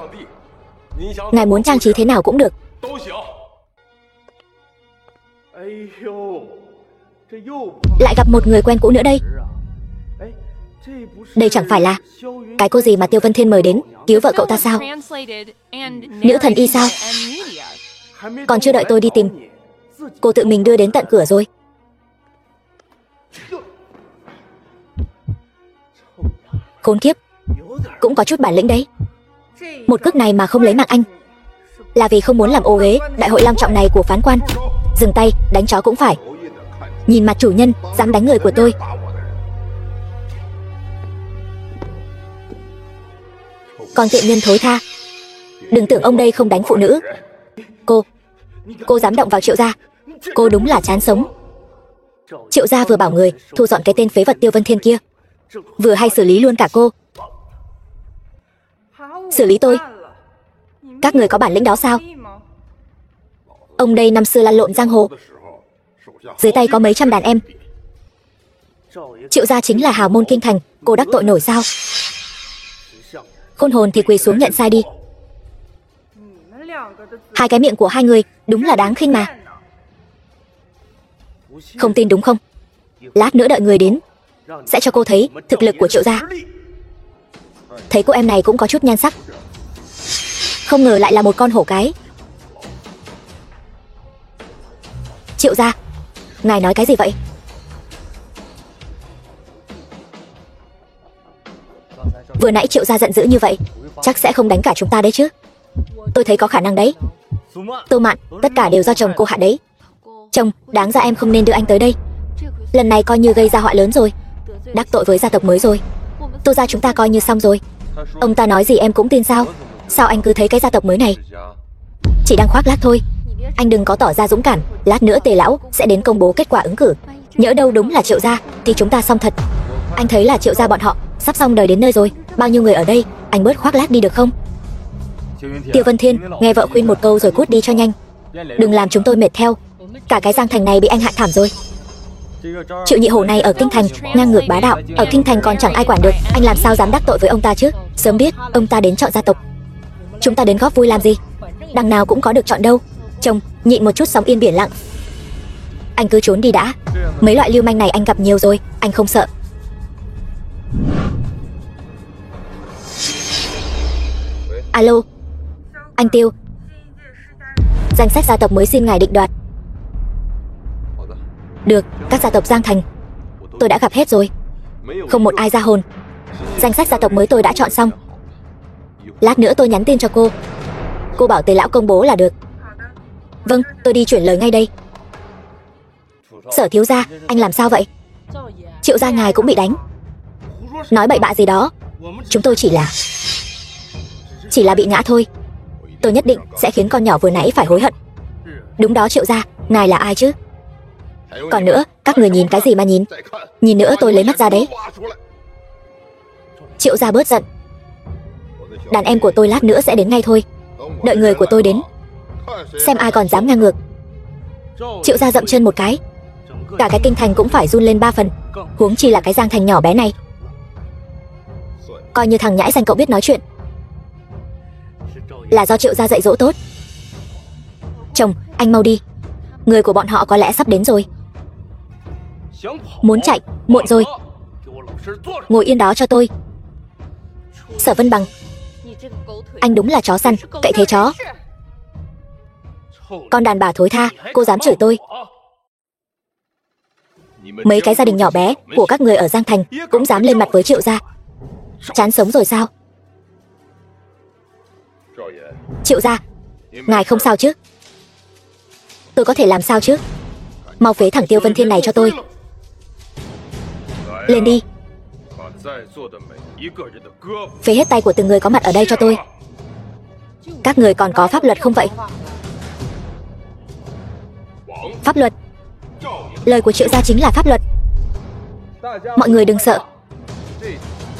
Ngài muốn trang trí thế nào cũng được. Lại gặp một người quen cũ nữa đây. Đây chẳng phải là cái cô gì mà Tiêu Vân Thiên mời đến cứu vợ cậu ta sao? Nữ thần y sao? Còn chưa đợi tôi đi tìm, cô tự mình đưa đến tận cửa rồi. Khốn kiếp, cũng có chút bản lĩnh đấy. Một cước này mà không lấy mạng anh là vì không muốn làm ô uế đại hội long trọng này của phán quan. Dừng tay, đánh chó cũng phải. Nhìn mặt chủ nhân dám đánh người của tôi. Còn tiện nhân thối tha, đừng tưởng ông đây không đánh phụ nữ. Cô dám động vào Triệu gia, cô đúng là chán sống. Triệu gia vừa bảo người thu dọn cái tên phế vật Tiêu Vân Thiên kia, vừa hay xử lý luôn cả cô. Xử lý tôi? Các người có bản lĩnh đó sao? Ông đây năm xưa lăn lộn giang hồ, dưới tay có mấy trăm đàn em. Triệu gia chính là hào môn kinh thành, cô đắc tội nổi sao? Khôn hồn thì quỳ xuống nhận sai đi. Hai cái miệng của hai người đúng là đáng khinh mà. Không tin đúng không? Lát nữa đợi người đến sẽ cho cô thấy thực lực của Triệu gia. Thấy cô em này cũng có chút nhan sắc, không ngờ lại là một con hổ cái. Triệu gia, ngài nói cái gì vậy? Vừa nãy Triệu gia giận dữ như vậy, chắc sẽ không đánh cả chúng ta đấy chứ? Tôi thấy có khả năng đấy. Tô Mạn, tất cả đều do chồng cô hạ đấy. Chồng, đáng ra em không nên đưa anh tới đây. Lần này coi như gây ra họa lớn rồi, đắc tội với gia tộc mới rồi. Tô gia chúng ta coi như xong rồi. Ông ta nói gì em cũng tin sao? Sao anh cứ thấy cái gia tộc mới này chỉ đang khoác lác thôi? Anh đừng có tỏ ra dũng cảm, lát nữa Tề lão sẽ đến công bố kết quả ứng cử. Nhỡ đâu đúng là Triệu gia thì chúng ta xong thật. Anh thấy là Triệu gia bọn họ sắp xong đời đến nơi rồi. Bao nhiêu người ở đây, anh bớt khoác lác đi được không? Tiêu Vân Thiên, nghe vợ khuyên một câu rồi cút đi cho nhanh. Đừng làm chúng tôi mệt theo. Cả cái Giang Thành này bị anh hại thảm rồi. Triệu Nhị Hổ này ở kinh thành ngang ngược bá đạo, ở kinh thành còn chẳng ai quản được, anh làm sao dám đắc tội với ông ta chứ? Sớm biết ông ta đến chọn gia tộc, chúng ta đến góp vui làm gì? Đằng nào cũng có được chọn đâu. Chồng, nhịn một chút sóng yên biển lặng. Anh cứ trốn đi đã. Mấy loại lưu manh này anh gặp nhiều rồi, anh không sợ. Alo, anh Tiêu. Danh sách gia tộc mới xin ngài định đoạt. Được, các gia tộc Giang Thành tôi đã gặp hết rồi, không một ai ra hồn. Danh sách gia tộc mới tôi đã chọn xong. Lát nữa tôi nhắn tin cho cô bảo Tề lão công bố là được. Vâng, tôi đi chuyển lời ngay đây. Sở thiếu gia, anh làm sao vậy? Triệu gia ngài cũng bị đánh. Nói bậy bạ gì đó. Chúng tôi chỉ là bị ngã thôi. Tôi nhất định sẽ khiến con nhỏ vừa nãy phải hối hận. Đúng đó Triệu gia, ngài là ai chứ? Còn nữa, các người nhìn cái gì mà nhìn? Nhìn nữa tôi lấy mắt ra đấy. Triệu gia bớt giận. Đàn em của tôi lát nữa sẽ đến ngay thôi. Đợi người của tôi đến, xem ai còn dám ngang ngược. Triệu gia dậm chân một cái, cả cái kinh thành cũng phải run lên 3 phần, huống chi là cái Giang Thành nhỏ bé này. Coi như thằng nhãi danh cậu biết nói chuyện. Là do Triệu gia dạy dỗ tốt. Chồng, anh mau đi, người của bọn họ có lẽ sắp đến rồi. Muốn chạy, muộn rồi. Ngồi yên đó cho tôi. Sở Vân Bằng, anh đúng là chó săn, cậy thế chó. Con đàn bà thối tha, cô dám chửi tôi. Mấy cái gia đình nhỏ bé của các người ở Giang Thành cũng dám lên mặt với Triệu gia. Chán sống rồi sao? Triệu gia, ngài không sao chứ? Tôi có thể làm sao chứ? Mau phế thẳng Tiêu Vân Thiên này cho tôi. Lên đi, phế hết tay của từng người có mặt ở đây cho tôi. Các người còn có pháp luật không vậy? Pháp luật? Lời của Triệu gia chính là pháp luật. Mọi người đừng sợ.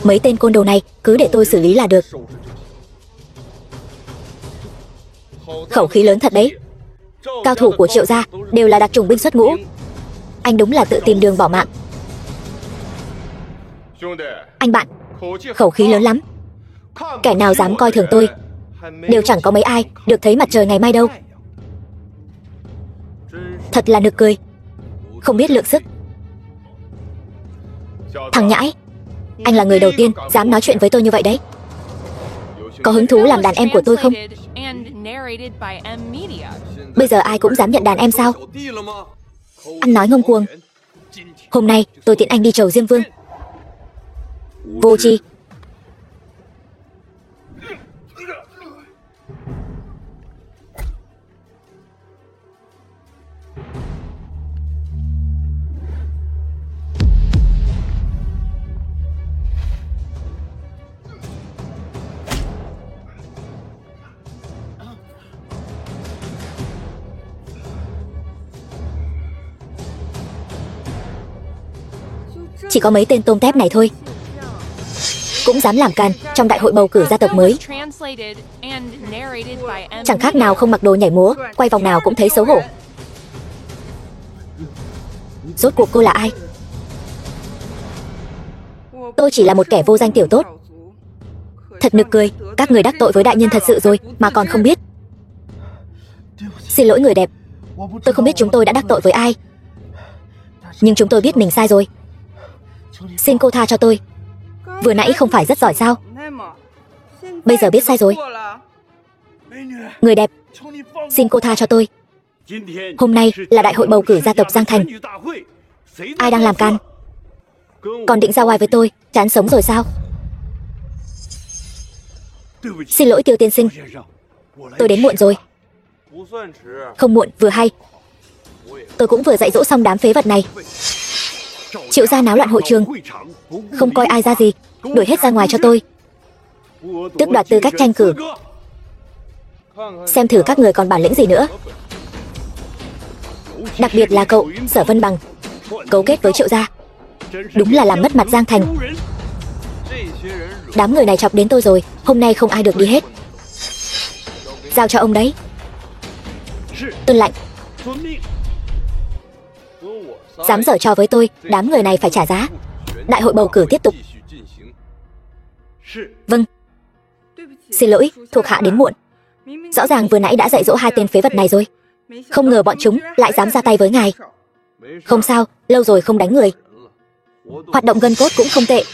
Mấy tên côn đồ này cứ để tôi xử lý là được. Khẩu khí lớn thật đấy. Cao thủ của Triệu gia đều là đặc chủng binh xuất ngũ. Anh đúng là tự tìm đường bỏ mạng. Anh bạn, khẩu khí lớn lắm. Kẻ nào dám coi thường tôi đều chẳng có mấy ai được thấy mặt trời ngày mai đâu. Thật là nực cười, không biết lượng sức. Thằng nhãi, anh là người đầu tiên dám nói chuyện với tôi như vậy đấy. Có hứng thú làm đàn em của tôi không? Bây giờ ai cũng dám nhận đàn em sao? Ăn nói ngông cuồng. Hôm nay tôi tiễn anh đi chầu Diêm Vương. Vô tri. Chỉ có mấy tên tôm tép này thôi cũng dám làm càn trong đại hội bầu cử gia tộc mới. Chẳng khác nào không mặc đồ nhảy múa, quay vòng nào cũng thấy xấu hổ. Rốt cuộc cô là ai? Tôi chỉ là một kẻ vô danh tiểu tốt. Thật nực cười, các người đắc tội với đại nhân thật sự rồi mà còn không biết. Xin lỗi người đẹp, tôi không biết chúng tôi đã đắc tội với ai, nhưng chúng tôi biết mình sai rồi. Xin cô tha cho tôi. Vừa nãy không phải rất giỏi sao? Bây giờ biết sai rồi. Người đẹp, xin cô tha cho tôi. Hôm nay là đại hội bầu cử gia tộc Giang Thành. Ai đang làm can? Còn định ra oai với tôi, chán sống rồi sao? Xin lỗi Tiêu tiên sinh, tôi đến muộn rồi. Không muộn, vừa hay. Tôi cũng vừa dạy dỗ xong đám phế vật này. Triệu gia náo loạn hội trường, không coi ai ra gì, đuổi hết ra ngoài cho tôi, tước đoạt tư cách tranh cử. Xem thử các người còn bản lĩnh gì nữa. Đặc biệt là cậu, Sở Vân Bằng, cấu kết với Triệu gia, đúng là làm mất mặt Giang Thành. Đám người này chọc đến tôi rồi, hôm nay không ai được đi hết. Giao cho ông đấy. Tuân lệnh. Dám giở trò với tôi, đám người này phải trả giá. Đại hội bầu cử tiếp tục. Vâng. Xin lỗi, thuộc hạ đến muộn. Rõ ràng vừa nãy đã dạy dỗ hai tên phế vật này rồi. Không ngờ bọn chúng lại dám ra tay với ngài. Không sao, lâu rồi không đánh người. Hoạt động gân cốt cũng không tệ.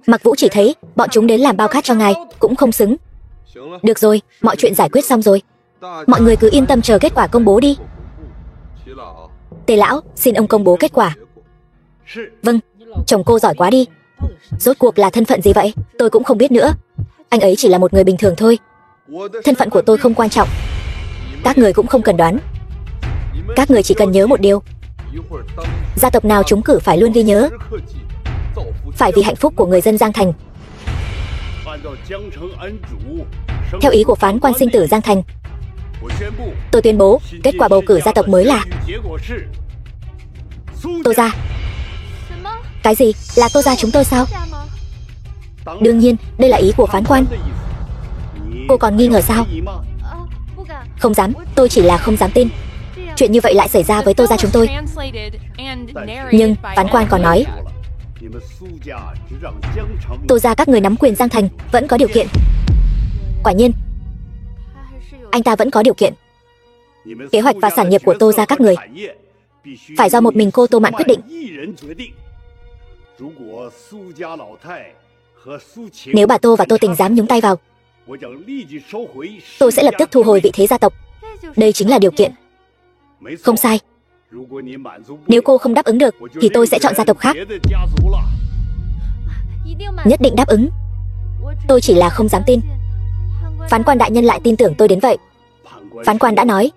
Mặc Vũ chỉ thấy bọn chúng đến làm bao cát cho ngài cũng không xứng. Được rồi, mọi chuyện giải quyết xong rồi. Mọi người cứ yên tâm chờ kết quả công bố đi. Tề lão, xin ông công bố kết quả. Vâng, chồng cô giỏi quá đi. Rốt cuộc là thân phận gì vậy? Tôi cũng không biết nữa. Anh ấy chỉ là một người bình thường thôi. Thân phận của tôi không quan trọng. Các người cũng không cần đoán. Các người chỉ cần nhớ một điều. Gia tộc nào trúng cử phải luôn ghi nhớ. Phải vì hạnh phúc của người dân Giang Thành. Theo ý của phán quan sinh tử Giang Thành, tôi tuyên bố kết quả bầu cử gia tộc mới là Tô gia. Cái gì? Là Tô gia chúng tôi sao? Đương nhiên, đây là ý của phán quan. Cô còn nghi ngờ sao? Không dám, tôi chỉ là không dám tin chuyện như vậy lại xảy ra với Tô gia chúng tôi. Nhưng phán quan còn nói Tô gia các người nắm quyền Giang Thành vẫn có điều kiện. Quả nhiên, anh ta vẫn có điều kiện. Kế hoạch và sản nghiệp của Tô gia các người phải do một mình cô Tô Mạn quyết định. Nếu bà Tô và Tô Tình dám nhúng tay vào, tôi sẽ lập tức thu hồi vị thế gia tộc. Đây chính là điều kiện. Không sai. Nếu cô không đáp ứng được thì tôi sẽ chọn gia tộc khác. Nhất định đáp ứng. Tôi chỉ là không dám tin. Phán quan đại nhân lại tin tưởng tôi đến vậy. Phán quan đã nói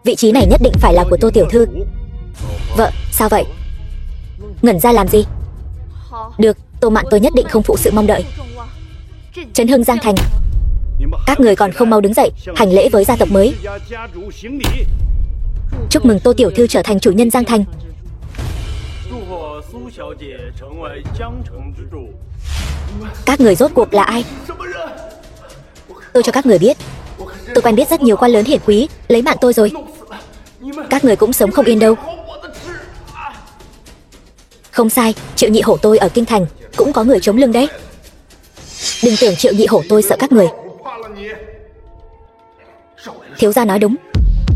vị trí này nhất định phải là của Tô tiểu thư. Vợ, sao vậy? Ngẩn ra làm gì? Được, Tô Mạn tôi nhất định không phụ sự mong đợi. Trấn hưng Giang Thành. Các người còn không mau đứng dậy hành lễ với gia tộc mới. Chúc mừng Tô tiểu thư trở thành chủ nhân Giang Thành. Các người rốt cuộc là ai? Tôi cho các người biết, tôi quen biết rất nhiều quan lớn hiển quý lấy mạng tôi rồi. Các người cũng sống không yên đâu. Không sai, Triệu Nhị Hổ tôi ở Kinh Thành cũng có người chống lưng đấy. Đừng tưởng Triệu Nhị Hổ tôi sợ các người. Thiếu gia nói đúng,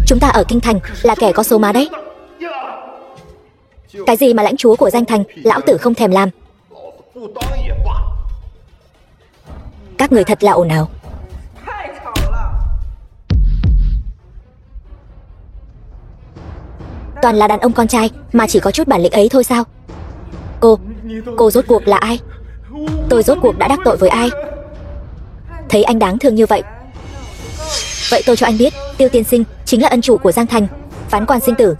chúng ta ở Kinh Thành là kẻ có số má đấy. Cái gì mà lãnh chúa của Giang Thành, lão tử không thèm làm. Các người thật là ồn ào. Toàn là đàn ông con trai mà chỉ có chút bản lĩnh ấy thôi sao? Cô rốt cuộc là ai? Tôi rốt cuộc đã đắc tội với ai? Thấy anh đáng thương như vậy, vậy tôi cho anh biết, Tiêu tiên sinh chính là ân chủ của Giang Thành, phán quan sinh tử.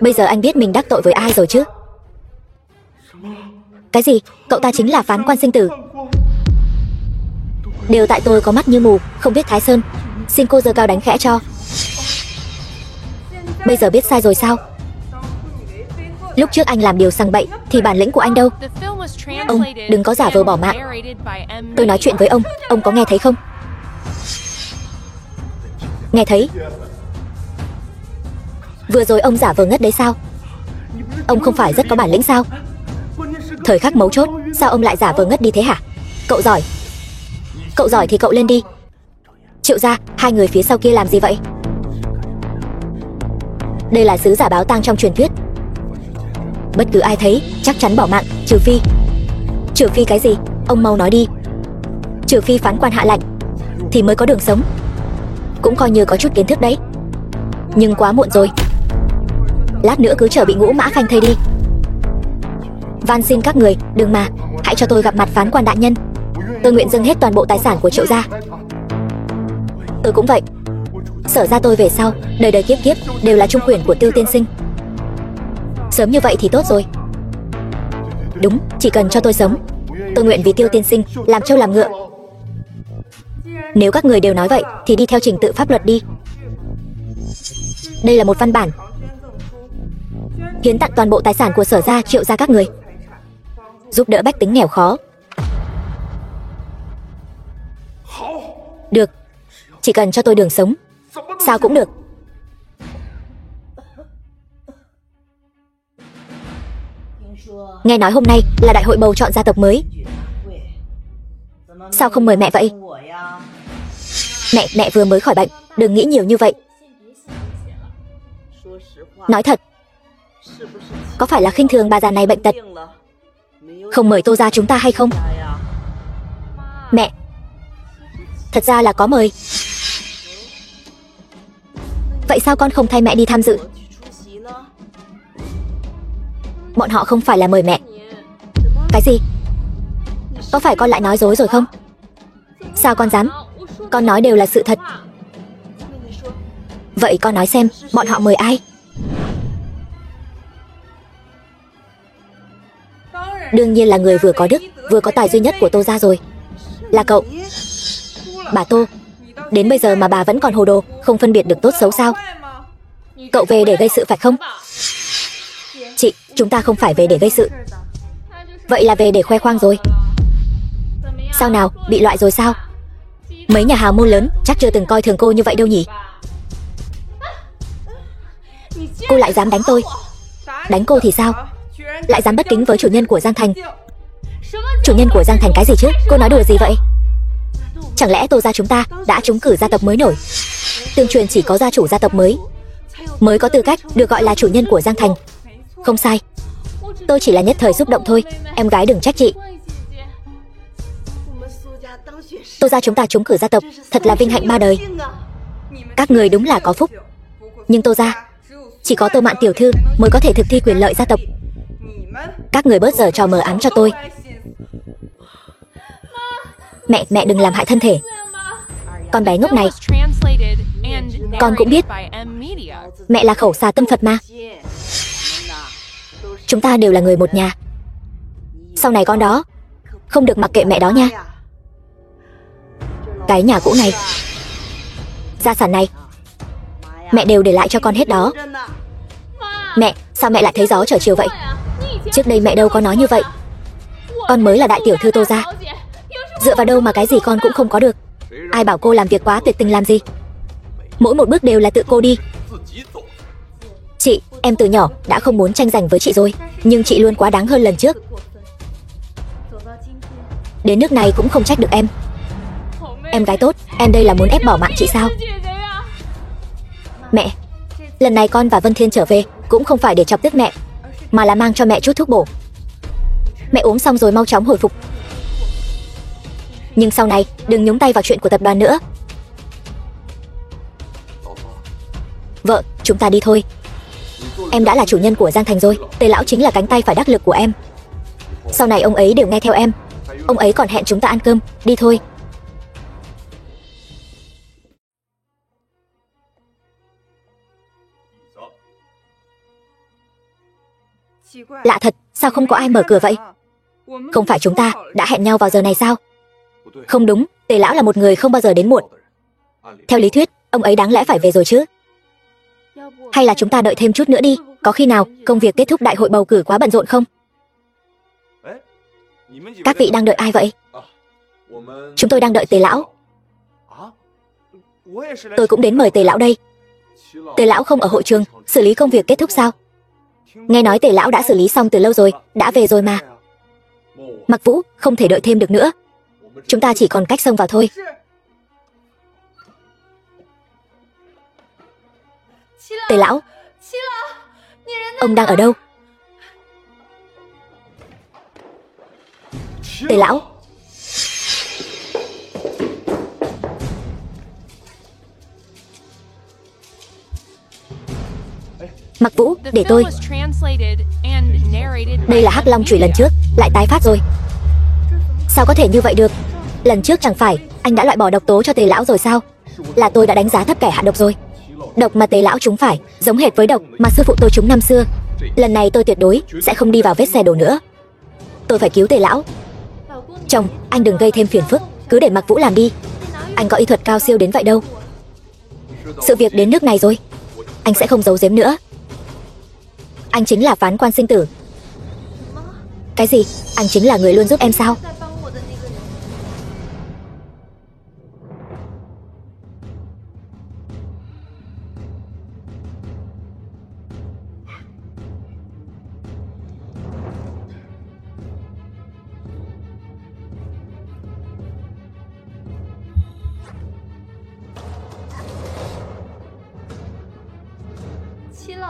Bây giờ anh biết mình đắc tội với ai rồi chứ? Cái gì? Cậu ta chính là phán quan sinh tử? Đều tại tôi có mắt như mù, không biết Thái Sơn. Xin cô giơ cao đánh khẽ cho. Bây giờ biết sai rồi sao? Lúc trước anh làm điều sang bậy thì bản lĩnh của anh đâu? Ông đừng có giả vờ bỏ mạng. Tôi nói chuyện với ông có nghe thấy không? Nghe thấy. Vừa rồi ông giả vờ ngất đấy sao? Ông không phải rất có bản lĩnh sao? Thời khắc mấu chốt sao ông lại giả vờ ngất đi thế hả? Cậu giỏi. Cậu giỏi thì cậu lên đi. Triệu gia, hai người phía sau kia làm gì vậy? Đây là sứ giả báo tang trong truyền thuyết. Bất cứ ai thấy chắc chắn bỏ mạng, trừ phi cái gì? Ông mau nói đi. Trừ phi phán quan hạ lệnh thì mới có đường sống. Cũng coi như có chút kiến thức đấy. Nhưng quá muộn rồi. Lát nữa cứ chờ bị Ngũ Mã Khanh thây đi. Van xin các người đừng mà, hãy cho tôi gặp mặt phán quan đại nhân. Tôi nguyện dâng hết toàn bộ tài sản của Triệu gia. Tôi cũng vậy. Sở ra tôi về sau đời đời kiếp kiếp đều là trung quyền của Tiêu tiên sinh. Sớm như vậy thì tốt rồi. Đúng, chỉ cần cho tôi sống, tôi nguyện vì Tiêu tiên sinh làm trâu làm ngựa. Nếu các người đều nói vậy thì đi theo trình tự pháp luật đi. Đây là một văn bản hiến tặng toàn bộ tài sản của Sở gia, Triệu gia các người, giúp đỡ bách tính nghèo khó. Được, chỉ cần cho tôi đường sống, Sao cũng được. Nghe nói hôm nay là đại hội bầu chọn gia tộc mới. Sao không mời mẹ vậy? Mẹ vừa mới khỏi bệnh, đừng nghĩ nhiều như vậy. Nói thật, có phải là khinh thường bà già này bệnh tật, không mời Tô gia chúng ta hay không? Mẹ, thật ra là có mời. Vậy sao con không thay mẹ đi tham dự? Bọn họ không phải là mời mẹ. Cái gì? Có phải con lại nói dối rồi không? Sao con dám? Con nói đều là sự thật. Vậy con nói xem, bọn họ mời ai? Đương nhiên là người vừa có đức, vừa có tài duy nhất của Tô gia rồi. Là cậu. Bà Tô, đến bây giờ mà bà vẫn còn hồ đồ, không phân biệt được tốt xấu sao? Cậu về để gây sự phải không? Chị, chúng ta không phải về để gây sự. Vậy là về để khoe khoang rồi. Sao nào, bị loại rồi sao? Mấy nhà hào môn lớn chắc chưa từng coi thường cô như vậy đâu nhỉ? Cô lại dám đánh tôi. Đánh cô thì sao? Lại dám bất kính với chủ nhân của Giang Thành. Chủ nhân của Giang Thành cái gì chứ? Cô nói đùa gì vậy? Chẳng lẽ Tô gia chúng ta đã trúng cử gia tộc mới nổi? Tương truyền chỉ có gia chủ gia tộc mới có tư cách được gọi là chủ nhân của Giang Thành. Không sai, tôi chỉ là nhất thời xúc động thôi. Em gái đừng trách chị. Tô gia chúng ta trúng cử gia tộc, thật là vinh hạnh ba đời. Các người đúng là có phúc. Nhưng Tô gia chỉ có Tô Mạn tiểu thư mới có thể thực thi quyền lợi gia tộc. Các người bớt giở trò mờ ám cho tôi. Mẹ đừng làm hại thân thể. Con bé ngốc này. Con cũng biết mẹ là khẩu xà tâm Phật mà. Chúng ta đều là người một nhà. Sau này con đó không được mặc kệ mẹ đó nha. Cái nhà cũ này, gia sản này, mẹ đều để lại cho con hết đó. Mẹ, sao mẹ lại thấy gió trở chiều vậy? Trước đây mẹ đâu có nói như vậy. Con mới là đại tiểu thư Tô gia, dựa vào đâu mà cái gì con cũng không có được? Ai bảo cô làm việc quá tuyệt tình làm gì? Mỗi một bước đều là tự cô đi. Chị, em từ nhỏ đã không muốn tranh giành với chị rồi, nhưng chị luôn quá đáng hơn lần trước. Đến nước này cũng không trách được em. Em gái tốt, em đây là muốn ép bỏ mạng chị sao? Mẹ, lần này con và Vân Thiên trở về cũng không phải để chọc tức mẹ, mà là mang cho mẹ chút thuốc bổ. Mẹ uống xong rồi mau chóng hồi phục. Nhưng sau này đừng nhúng tay vào chuyện của tập đoàn nữa. Vợ, chúng ta đi thôi. Em đã là chủ nhân của Giang Thành rồi. Tề lão chính là cánh tay phải đắc lực của em. Sau này ông ấy đều nghe theo em. Ông ấy còn hẹn chúng ta ăn cơm. Đi thôi. Lạ thật, sao không có ai mở cửa vậy? Không phải chúng ta đã hẹn nhau vào giờ này sao? Không đúng, Tề lão là một người không bao giờ đến muộn. Theo lý thuyết, ông ấy đáng lẽ phải về rồi chứ. Hay là chúng ta đợi thêm chút nữa đi, có khi nào công việc kết thúc đại hội bầu cử quá bận rộn không? Các vị đang đợi ai vậy? Chúng tôi đang đợi Tề lão. Tôi cũng đến mời Tề lão đây. Tề lão không ở hội trường xử lý công việc kết thúc sao? Nghe nói Tề lão đã xử lý xong từ lâu rồi, đã về rồi mà. Mặc Vũ, không thể đợi thêm được nữa. Chúng ta chỉ còn cách xông vào thôi. Tề lão, ông đang ở đâu? Tề lão. Mặc Vũ, để tôi. Đây là Hắc Long chùy lần trước, lại tái phát rồi. Sao có thể như vậy được? Lần trước chẳng phải anh đã loại bỏ độc tố cho Tề lão rồi sao? Là tôi đã đánh giá thấp kẻ hạ độc rồi. Độc mà Tề lão trúng phải giống hệt với độc mà sư phụ tôi trúng năm xưa. Lần này tôi tuyệt đối sẽ không đi vào vết xe đổ nữa. Tôi phải cứu Tề lão. Chồng, anh đừng gây thêm phiền phức, cứ để Mặc Vũ làm đi. Anh có y thuật cao siêu đến vậy đâu. Sự việc đến nước này rồi, anh sẽ không giấu giếm nữa. Anh chính là phán quan sinh tử. Cái gì? Anh chính là người luôn giúp em sao?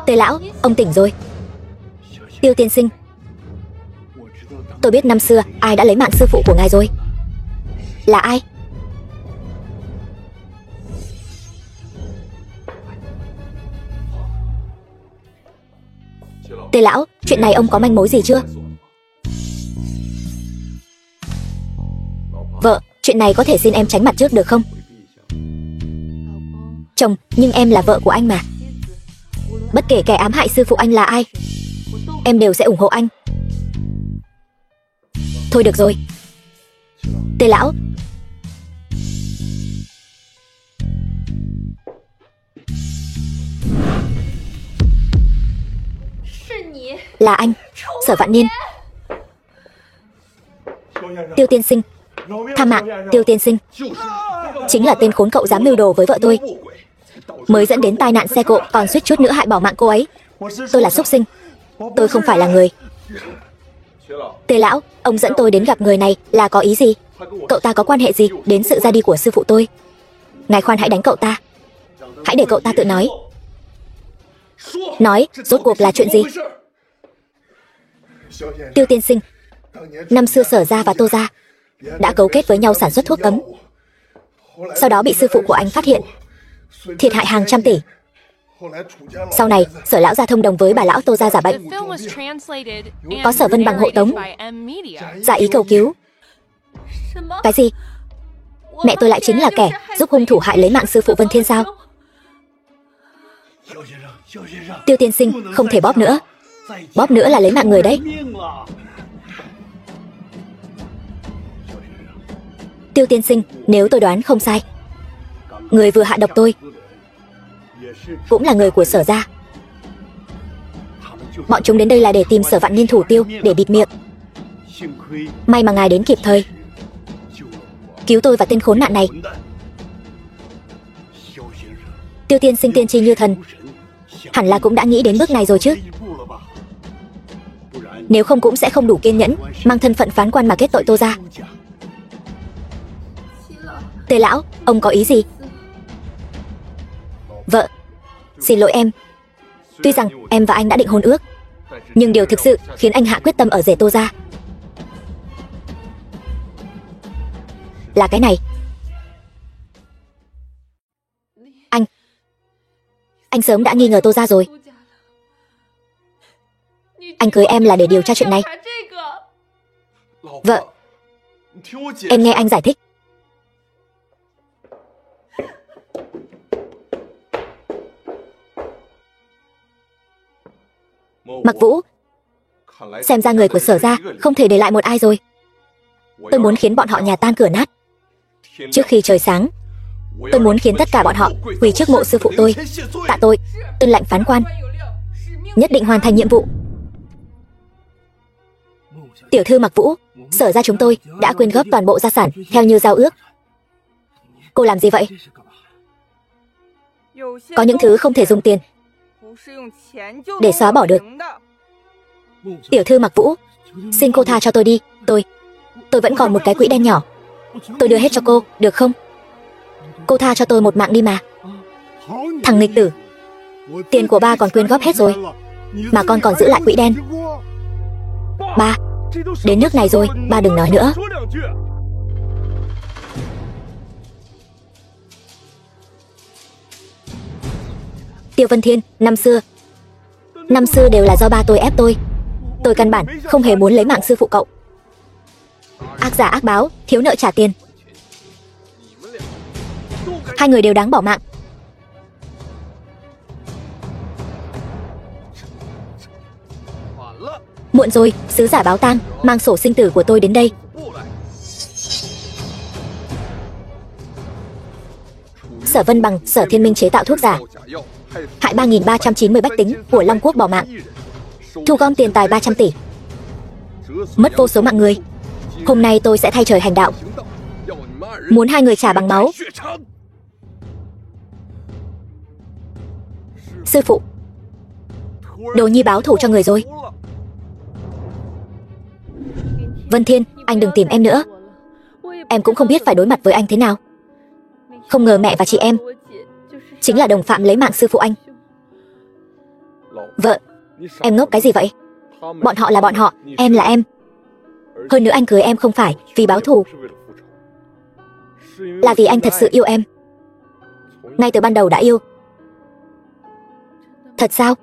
Tề lão, ông tỉnh rồi. Tiêu tiên sinh, tôi biết năm xưa ai đã lấy mạng sư phụ của ngài rồi. Là ai? Tề lão, chuyện này ông có manh mối gì chưa? Vợ, chuyện này có thể xin em tránh mặt trước được không? Chồng, nhưng em là vợ của anh mà. Bất kể kẻ ám hại sư phụ anh là ai, em đều sẽ ủng hộ anh. Thôi được rồi. Tề lão, là anh, Sở Vạn Niên. Tiêu tiên sinh, tha mạng, Tiêu tiên sinh. Chính là tên khốn cậu dám mưu đồ với vợ tôi, mới dẫn đến tai nạn xe cộ, còn suýt chút nữa hại bỏ mạng cô ấy. Tôi là súc sinh, tôi không phải là người. Tề lão, ông dẫn tôi đến gặp người này là có ý gì? Cậu ta có quan hệ gì đến sự ra đi của sư phụ tôi? Ngài khoan hãy đánh cậu ta, hãy để cậu ta tự nói. Nói, rốt cuộc là chuyện gì? Tiêu tiên sinh, năm xưa Sở gia và Tô gia đã cấu kết với nhau sản xuất thuốc cấm. Sau đó bị sư phụ của anh phát hiện, thiệt hại hàng trăm tỷ. Sau này, Sở lão gia thông đồng với bà lão Tô gia giả bệnh, có Sở Vân Bằng hộ tống, giả ý cầu cứu. Cái gì? Mẹ tôi lại chính là kẻ giúp hung thủ hại lấy mạng sư phụ Vân Thiên sao? Tiêu tiên sinh, không thể bóp nữa. Bóp nữa là lấy mạng người đấy. Tiêu tiên sinh, nếu tôi đoán không sai, người vừa hạ độc tôi cũng là người của Sở gia. Bọn chúng đến đây là để tìm Sở Vạn Niên thủ tiêu, để bịt miệng. May mà ngài đến kịp thời, cứu tôi và tên khốn nạn này. Tiêu tiên sinh tiên tri như thần, hẳn là cũng đã nghĩ đến bước này rồi chứ. Nếu không cũng sẽ không đủ kiên nhẫn mang thân phận phán quan mà kết tội Tô gia. Tề lão, ông có ý gì? Vợ, xin lỗi em. Tuy rằng em và anh đã định hôn ước, nhưng điều thực sự khiến anh hạ quyết tâm ở rể Tô gia là cái này. Anh sớm đã nghi ngờ Tô gia rồi. Anh cưới em là để điều tra chuyện này. Vợ, em nghe anh giải thích. Mặc Vũ, xem ra người của Sở gia không thể để lại một ai rồi. Tôi muốn khiến bọn họ nhà tan cửa nát. Trước khi trời sáng, tôi muốn khiến tất cả bọn họ quỳ trước mộ sư phụ tôi, tạ tội, tuân lệnh phán quan, nhất định hoàn thành nhiệm vụ. Tiểu thư Mặc Vũ, Sở gia chúng tôi đã quyên góp toàn bộ gia sản theo như giao ước. Cô làm gì vậy? Có những thứ không thể dùng tiền để xóa bỏ được. Tiểu thư Mặc Vũ, xin cô tha cho tôi đi. Tôi vẫn còn một cái quỹ đen nhỏ, tôi đưa hết cho cô, được không? Cô tha cho tôi một mạng đi mà. Thằng nghịch tử, tiền của ba còn quyên góp hết rồi, mà con còn giữ lại quỹ đen. Ba, đến nước này rồi, ba đừng nói nữa. Tiêu Vân Thiên, năm xưa đều là do ba tôi ép tôi. Tôi căn bản không hề muốn lấy mạng sư phụ cậu. Ác giả ác báo, thiếu nợ trả tiền. Hai người đều đáng bỏ mạng. Muộn rồi, sứ giả báo tang mang sổ sinh tử của tôi đến đây. Sở Vân Bằng, Sở Thiên Minh chế tạo thuốc giả, hại 3.390 bách tính của Long Quốc bỏ mạng, thu gom tiền tài 300 tỷ, mất vô số mạng người. Hôm nay tôi sẽ thay trời hành đạo, muốn hai người trả bằng máu. Sư phụ, Đồ Nhi báo thù cho người rồi. Vân Thiên, anh đừng tìm em nữa. Em cũng không biết phải đối mặt với anh thế nào. Không ngờ mẹ và chị em chính là đồng phạm lấy mạng sư phụ anh. Vợ, em ngốc cái gì vậy? Bọn họ là bọn họ, em là em. Hơn nữa anh cưới em không phải vì báo thù, là vì anh thật sự yêu em. Ngay từ ban đầu đã yêu. Thật sao?